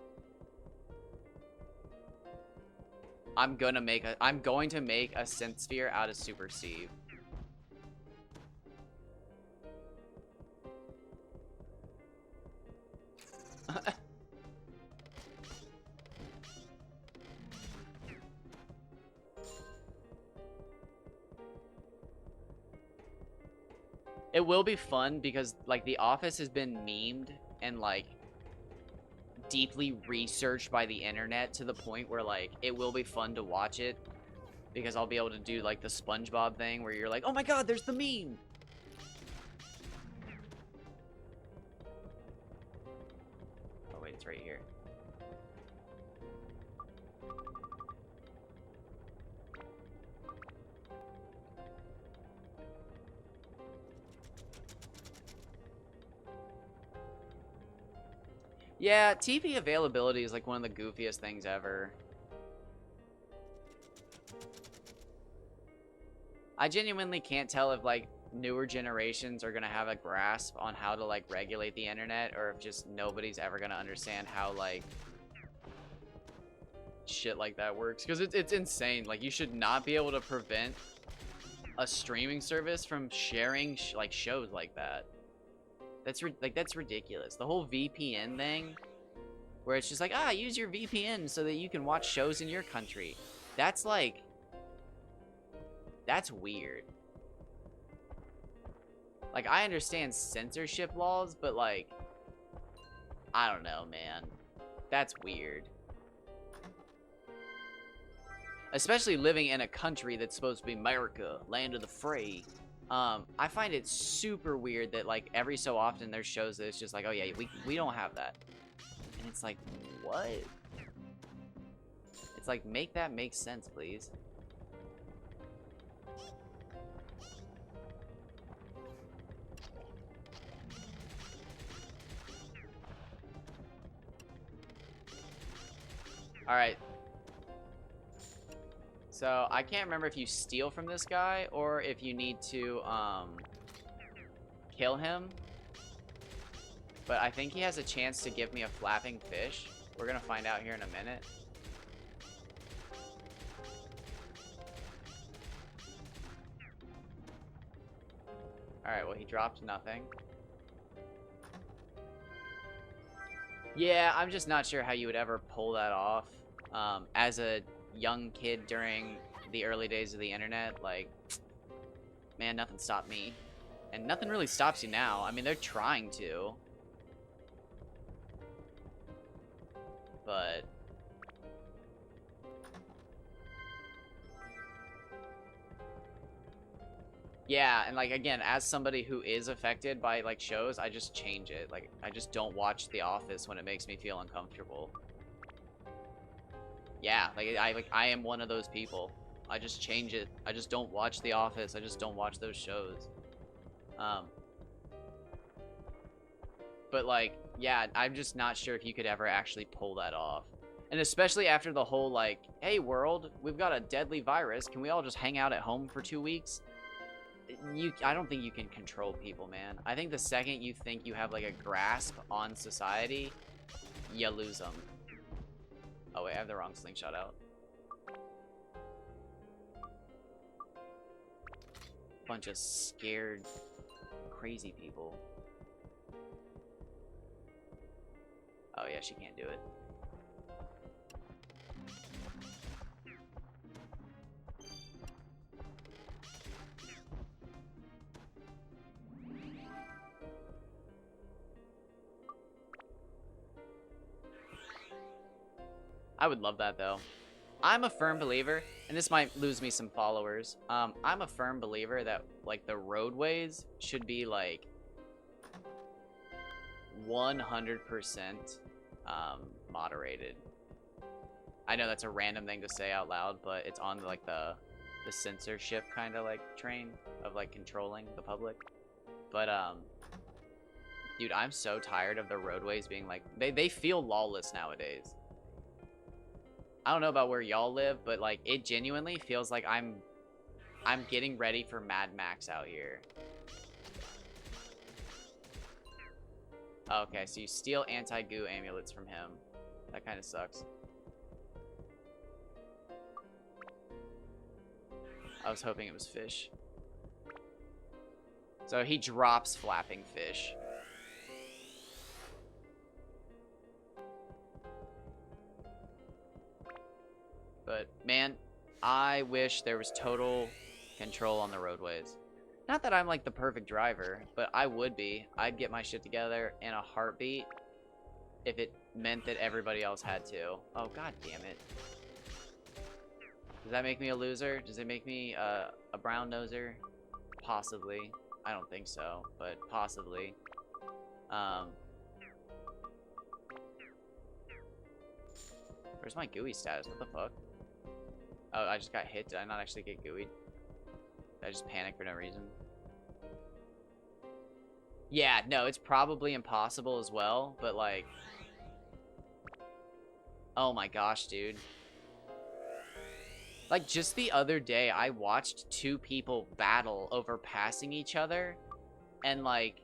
I'm going to make a sense sphere out of Super Steve. It will be fun because, like, The Office has been memed and, like, deeply researched by the internet to the point where, like, it will be fun to watch it because I'll be able to do, like, the SpongeBob thing where you're like, oh my god, there's the meme! Oh wait, it's right here. Yeah, TV availability is like one of the goofiest things ever. I genuinely can't tell if, like, newer generations are gonna have a grasp on how to, like, regulate the internet, or if just nobody's ever gonna understand how, like, shit like that works. Because it's insane. Like, you should not be able to prevent a streaming service from sharing, like, shows like that. That's ridiculous. The whole VPN thing, where it's just like, use your VPN so that you can watch shows in your country. That's like, that's weird. Like, I understand censorship laws, but, like, I don't know, man. That's weird. Especially living in a country that's supposed to be America, land of the free. I find it super weird that, like, every so often there's shows that it's just like, oh yeah, we don't have that. And it's like, what? It's like, make that make sense, please. Alright. So, I can't remember if you steal from this guy or if you need to, kill him. But I think he has a chance to give me a flapping fish. We're gonna find out here in a minute. Alright, well, he dropped nothing. Yeah, I'm just not sure how you would ever pull that off. As a young kid during the early days of the internet, like, man, nothing stopped me. And nothing really stops you now. I mean, they're trying to. But yeah, and, like, again, as somebody who is affected by, like, shows, I just change it. Like, I just don't watch The Office when it makes me feel uncomfortable. Yeah, like, I am one of those people. I just change it. I just don't watch The Office. I just don't watch those shows. But, like, yeah, I'm just not sure if you could ever actually pull that off. And especially after the whole, like, hey, world, we've got a deadly virus. Can we all just hang out at home for 2 weeks? I don't think you can control people, man. I think the second you think you have, like, a grasp on society, you lose them. Oh, wait, I have the wrong slingshot out. Bunch of scared, crazy people. Oh, yeah, she can't do it. I would love that, though. I'm a firm believer, and this might lose me some followers. I'm a firm believer that, like, the roadways should be, like, 100% moderated. I know that's a random thing to say out loud, but it's on, like, the censorship kind of, like, train of, like, controlling the public. But, dude, I'm so tired of the roadways being, like, they feel lawless nowadays. I don't know about where y'all live, but, like, it genuinely feels like I'm getting ready for Mad Max out here. Okay, so you steal anti-goo amulets from him. That kind of sucks. I was hoping it was fish. So he drops flapping fish. But, man, I wish there was total control on the roadways. Not that I'm, like, the perfect driver, but I would be. I'd get my shit together in a heartbeat if it meant that everybody else had to. Oh, god damn it. Does that make me a loser? Does it make me a brown noser? Possibly. I don't think so, but possibly. Where's my gooey status? What the fuck? Oh, I just got hit. Did I not actually get gooeyed? Did I just panic for no reason? Yeah, no, it's probably impossible as well, but, like... Oh my gosh, dude. Like, just the other day, I watched 2 people battle over passing each other, and, like...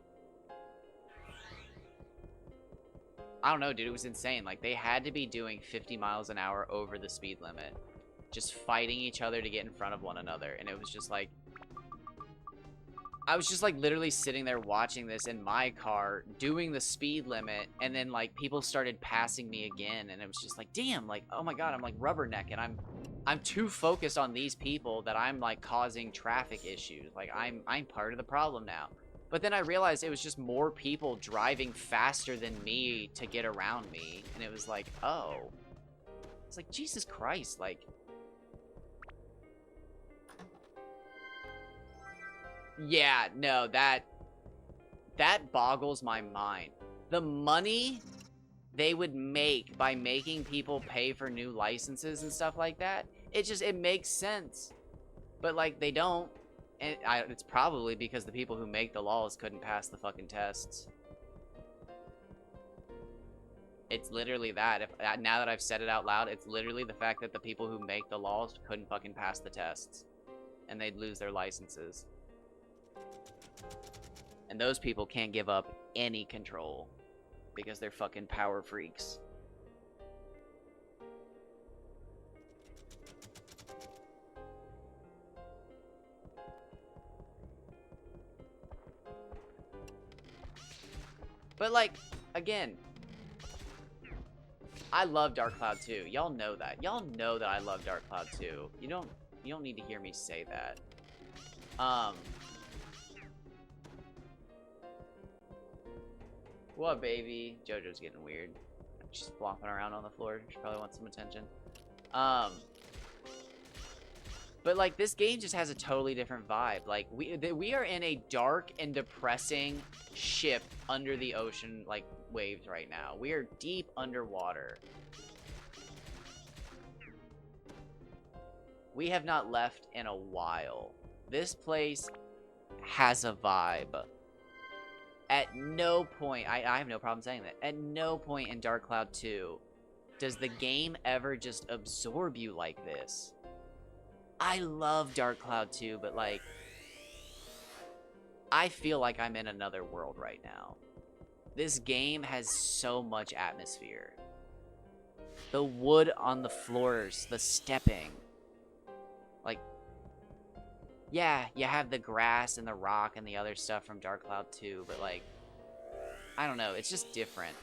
I don't know, dude, it was insane. Like, they had to be doing 50 miles an hour over the speed limit. Just fighting each other to get in front of one another, and it was just, like... I was just, like, literally sitting there watching this in my car, doing the speed limit, and then, like, people started passing me again, and it was just like, damn, like, oh my god, I'm, like, rubbernecking. I'm too focused on these people that I'm, like, causing traffic issues. Like, I'm part of the problem now. But then I realized it was just more people driving faster than me to get around me, and it was like, oh. It's like, Jesus Christ, like... Yeah, no, that boggles my mind. The money they would make by making people pay for new licenses and stuff like that, it makes sense. But, like, they don't. And it's probably because the people who make the laws couldn't pass the fucking tests. It's literally that. Now that I've said it out loud, it's literally the fact that the people who make the laws couldn't fucking pass the tests. And they'd lose their licenses. And those people can't give up any control because they're fucking power freaks. But, like, again, I love Dark Cloud 2. Y'all know that. Y'all know that I love Dark Cloud 2. You don't need to hear me say that. What, baby? JoJo's getting weird. She's flopping around on the floor. She probably wants some attention. But, like, this game just has a totally different vibe. Like, we are in a dark and depressing ship under the ocean, like, waves right now. We are deep underwater. We have not left in a while. This place has a vibe. At no point, I have no problem saying that. At no point in Dark Cloud 2 does the game ever just absorb you like this. I love Dark Cloud 2, but like, I feel like I'm in another world right now. This game has so much atmosphere. The wood on the floors, the stepping. Like, yeah, you have the grass and the rock and the other stuff from Dark Cloud 2, but like, I don't know, it's just different.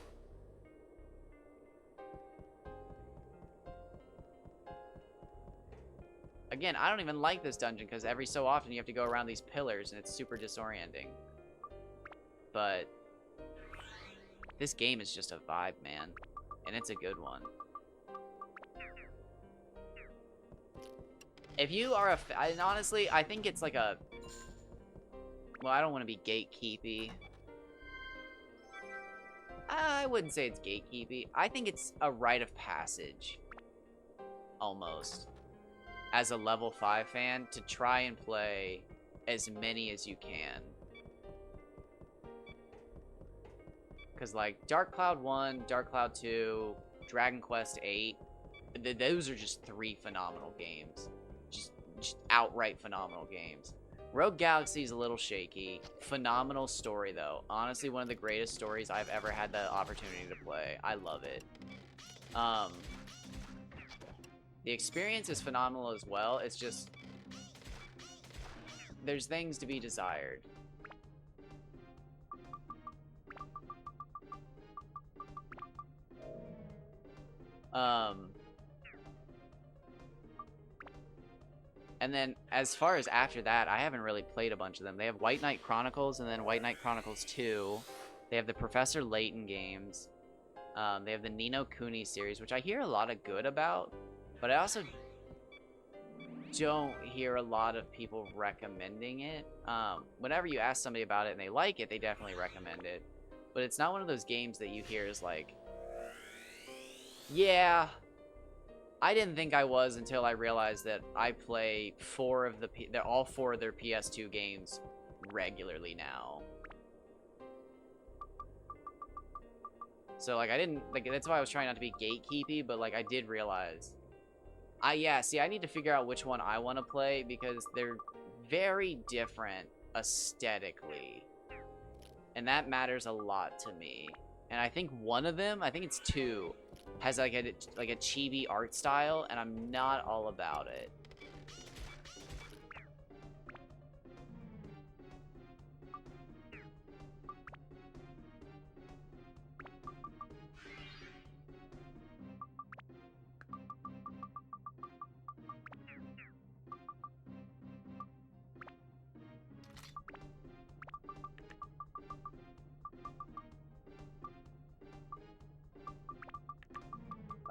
Again, I don't even like this dungeon because every so often you have to go around these pillars and it's super disorienting. But this game is just a vibe, man. And it's a good one. If you are and honestly, I think it's like a... Well, I don't want to be gatekeepy. I wouldn't say it's gatekeepy. I think it's a rite of passage. Almost. As a level 5 fan, to try and play as many as you can. Because, like, Dark Cloud 1, Dark Cloud 2, Dragon Quest 8, those are just 3 phenomenal games. Just outright phenomenal games. Rogue Galaxy is a little shaky. Phenomenal story, though. Honestly, one of the greatest stories I've ever had the opportunity to play. I love it. The experience is phenomenal as well. It's just... there's things to be desired. And then, as far as after that, I haven't really played a bunch of them. They have White Knight Chronicles, and then White Knight Chronicles 2. They have the Professor Layton games. They have the Ni no Kuni series, which I hear a lot of good about. But I also don't hear a lot of people recommending it. Whenever you ask somebody about it and they like it, they definitely recommend it. But it's not one of those games that you hear is like, yeah, I didn't think I was until I realized that I play all four of their PS2 games regularly now. So, like, I didn't, like, that's why I was trying not to be gatekeepy, but, like, I did realize. See, I need to figure out which one I want to play, because they're very different aesthetically. And that matters a lot to me. And I think one of them, I think it's 2, has, like a chibi art style, and I'm not all about it.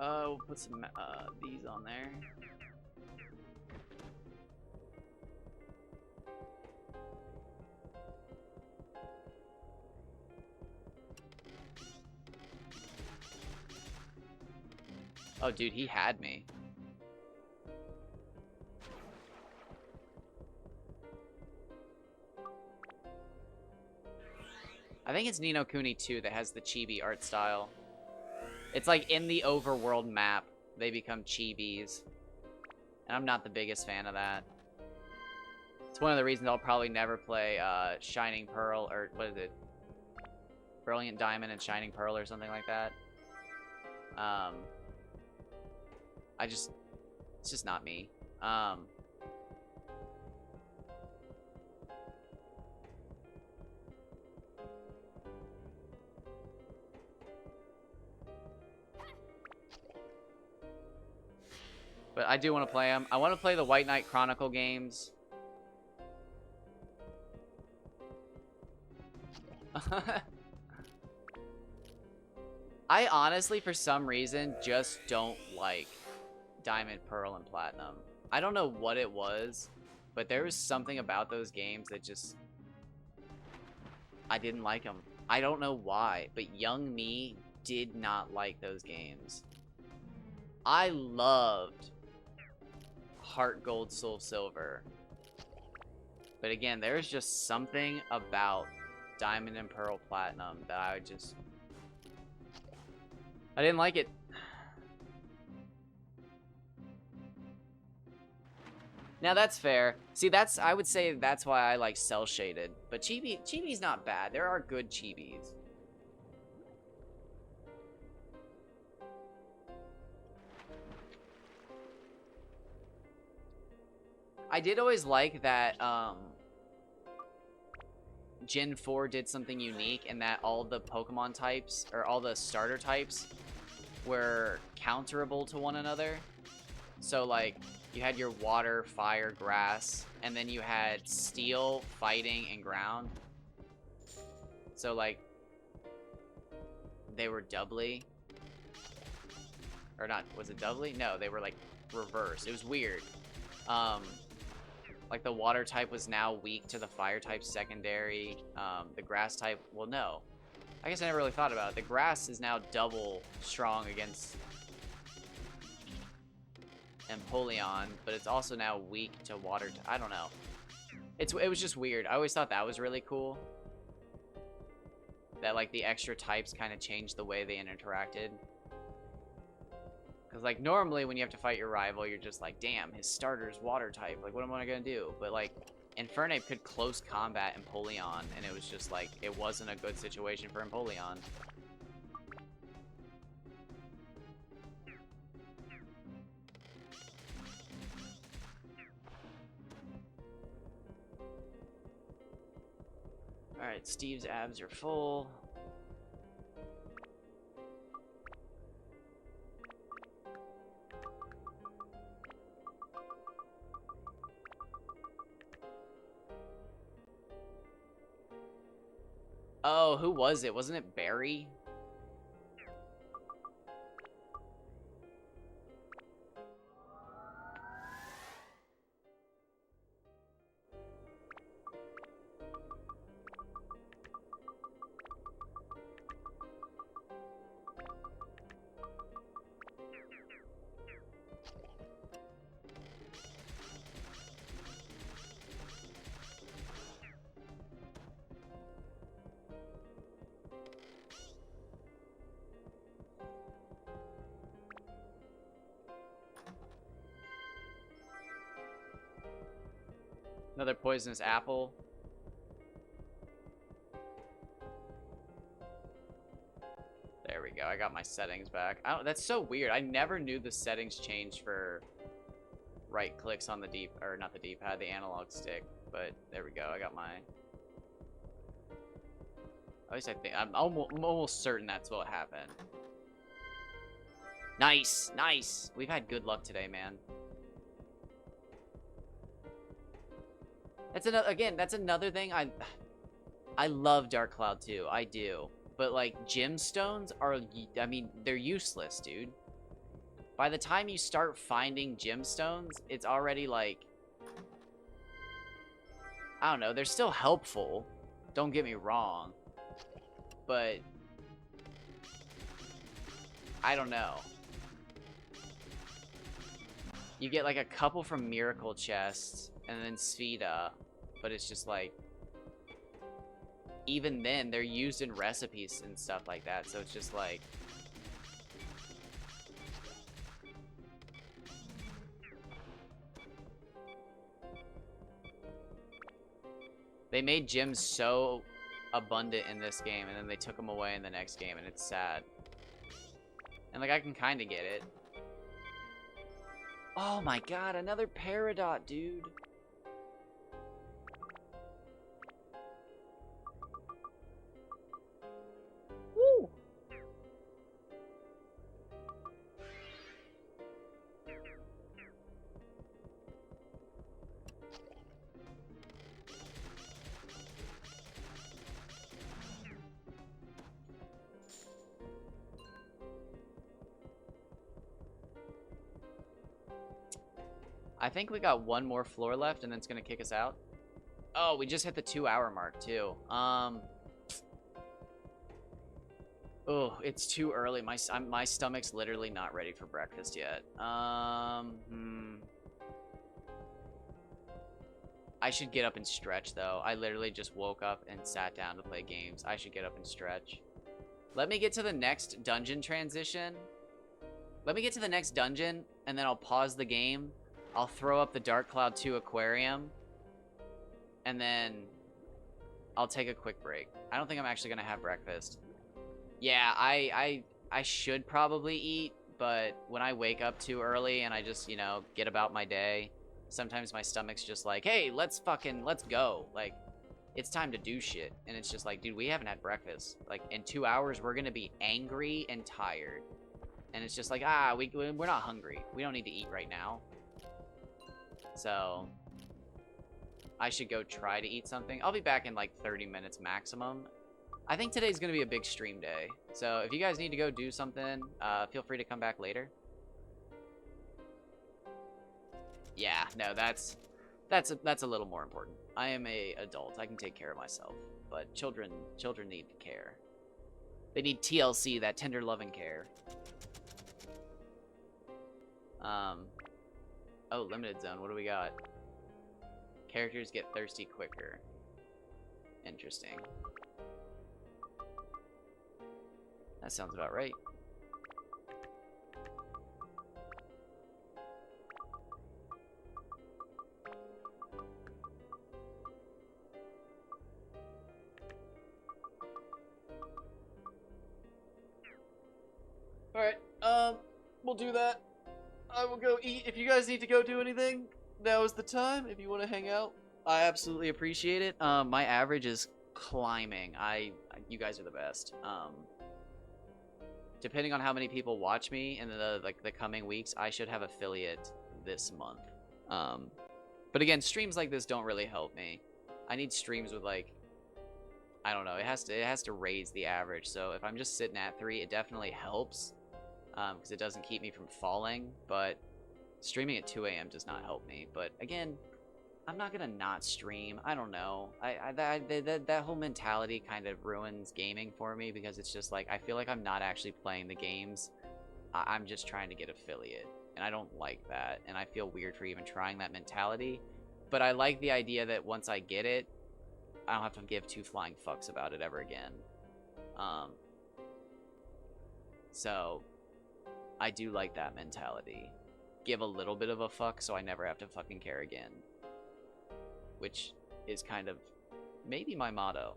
We'll put some these on there. Oh, dude, he had me. I think it's Ni no Kuni 2 that has the chibi art style. It's like in the overworld map, they become chibis. And I'm not the biggest fan of that. It's one of the reasons I'll probably never play Shining Pearl, or what is it? Brilliant Diamond and Shining Pearl or something like that. It's just not me. But I do want to play them. I want to play the White Knight Chronicle games. I honestly, for some reason, just don't like Diamond, Pearl, and Platinum. I don't know what it was, but there was something about those games that just... I didn't like them. I don't know why, but young me did not like those games. I loved Heart Gold, Soul Silver. But again, there's just something about Diamond and Pearl Platinum that I didn't like it. Now that's fair. See, I would say that's why I like cell shaded. But Chibi's not bad. There are good Chibis. I did always like that Gen 4 did something unique in that all the Pokemon types, or all the starter types, were counterable to one another. So, like, you had your water, fire, grass, and then you had steel, fighting, and ground. So, like, they were doubly. Or not, was it doubly? No, they were, like, reversed. It was weird. Like, the water type was now weak to the fire type secondary. The grass type, well, no. I guess I never really thought about it. The grass is now double strong against Empoleon, but it's also now weak to water. I don't know. It was just weird. I always thought that was really cool. That, like, the extra types kind of changed the way they interacted. Because, like, normally when you have to fight your rival, you're just like, damn, his starter's water type. Like, what am I going to do? But, like, Infernape could close combat Empoleon, and it was just, like, it wasn't a good situation for Empoleon. Alright, Steve's abs are full. Oh, who was it? Wasn't it Barry? Another poisonous apple. There we go. I got my settings back. That's so weird. I never knew the settings changed for right clicks on the not the D-pad, the analog stick. But there we go. I got my. At least I think I'm almost certain that's what happened. Nice, nice. We've had good luck today, man. That's another thing. I love Dark Cloud 2. I do. But, like, gemstones are, I mean, they're useless, dude. By the time you start finding gemstones, it's already, like, I don't know, they're still helpful. Don't get me wrong. But I don't know. You get, like, a couple from Miracle Chests, and then Sphida, but it's just, like, even then, they're used in recipes and stuff like that, so it's just, like, they made gems so abundant in this game, and then they took them away in the next game, and it's sad. And, like, I can kind of get it. Oh my god, another Peridot, dude. Woo! I think we got one more floor left, and then it's gonna kick us out. Oh, we just hit the 2-hour mark, too. Oh, it's too early. My stomach's literally not ready for breakfast yet. I should get up and stretch, though. I literally just woke up and sat down to play games. I should get up and stretch. Let me get to the next dungeon transition. Let me get to the next dungeon, and then I'll pause the game. I'll throw up the Dark Cloud 2 aquarium, and then I'll take a quick break. I don't think I'm actually gonna have breakfast. Yeah, I should probably eat, but when I wake up too early and I just, you know, get about my day, sometimes my stomach's just like, hey, let's go. Like, it's time to do shit. And it's just like, dude, we haven't had breakfast. Like, in 2 hours, we're gonna be angry and tired. And it's just like, we're not hungry. We don't need to eat right now. So, I should go try to eat something. I'll be back in like 30 minutes maximum. I think today's going to be a big stream day. So, if you guys need to go do something, feel free to come back later. Yeah, no, that's a little more important. I am a adult. I can take care of myself. But children need care. They need TLC, that tender loving care. Oh, limited zone. What do we got? Characters get thirsty quicker. Interesting. That sounds about right. Alright, we'll do that. I will go eat. If you guys need to go do anything, now is the time. If you want to hang out, I absolutely appreciate it. My average is climbing. You guys are the best. Depending on how many people watch me in the coming weeks, I should have affiliate this month. But again, streams like this don't really help me. I need streams with like, I don't know, it has to raise the average. So if I'm just sitting at 3, it definitely helps. Because it doesn't keep me from falling, but streaming at 2 a.m. does not help me. But again, I'm not gonna not stream. I don't know. That whole mentality kind of ruins gaming for me, because it's just like, I feel like I'm not actually playing the games. I'm just trying to get affiliate, and I don't like that, and I feel weird for even trying that mentality. But I like the idea that once I get it, I don't have to give 2 flying fucks about it ever again. So I do like that mentality. Give a little bit of a fuck so I never have to fucking care again. Which is kind of maybe my motto.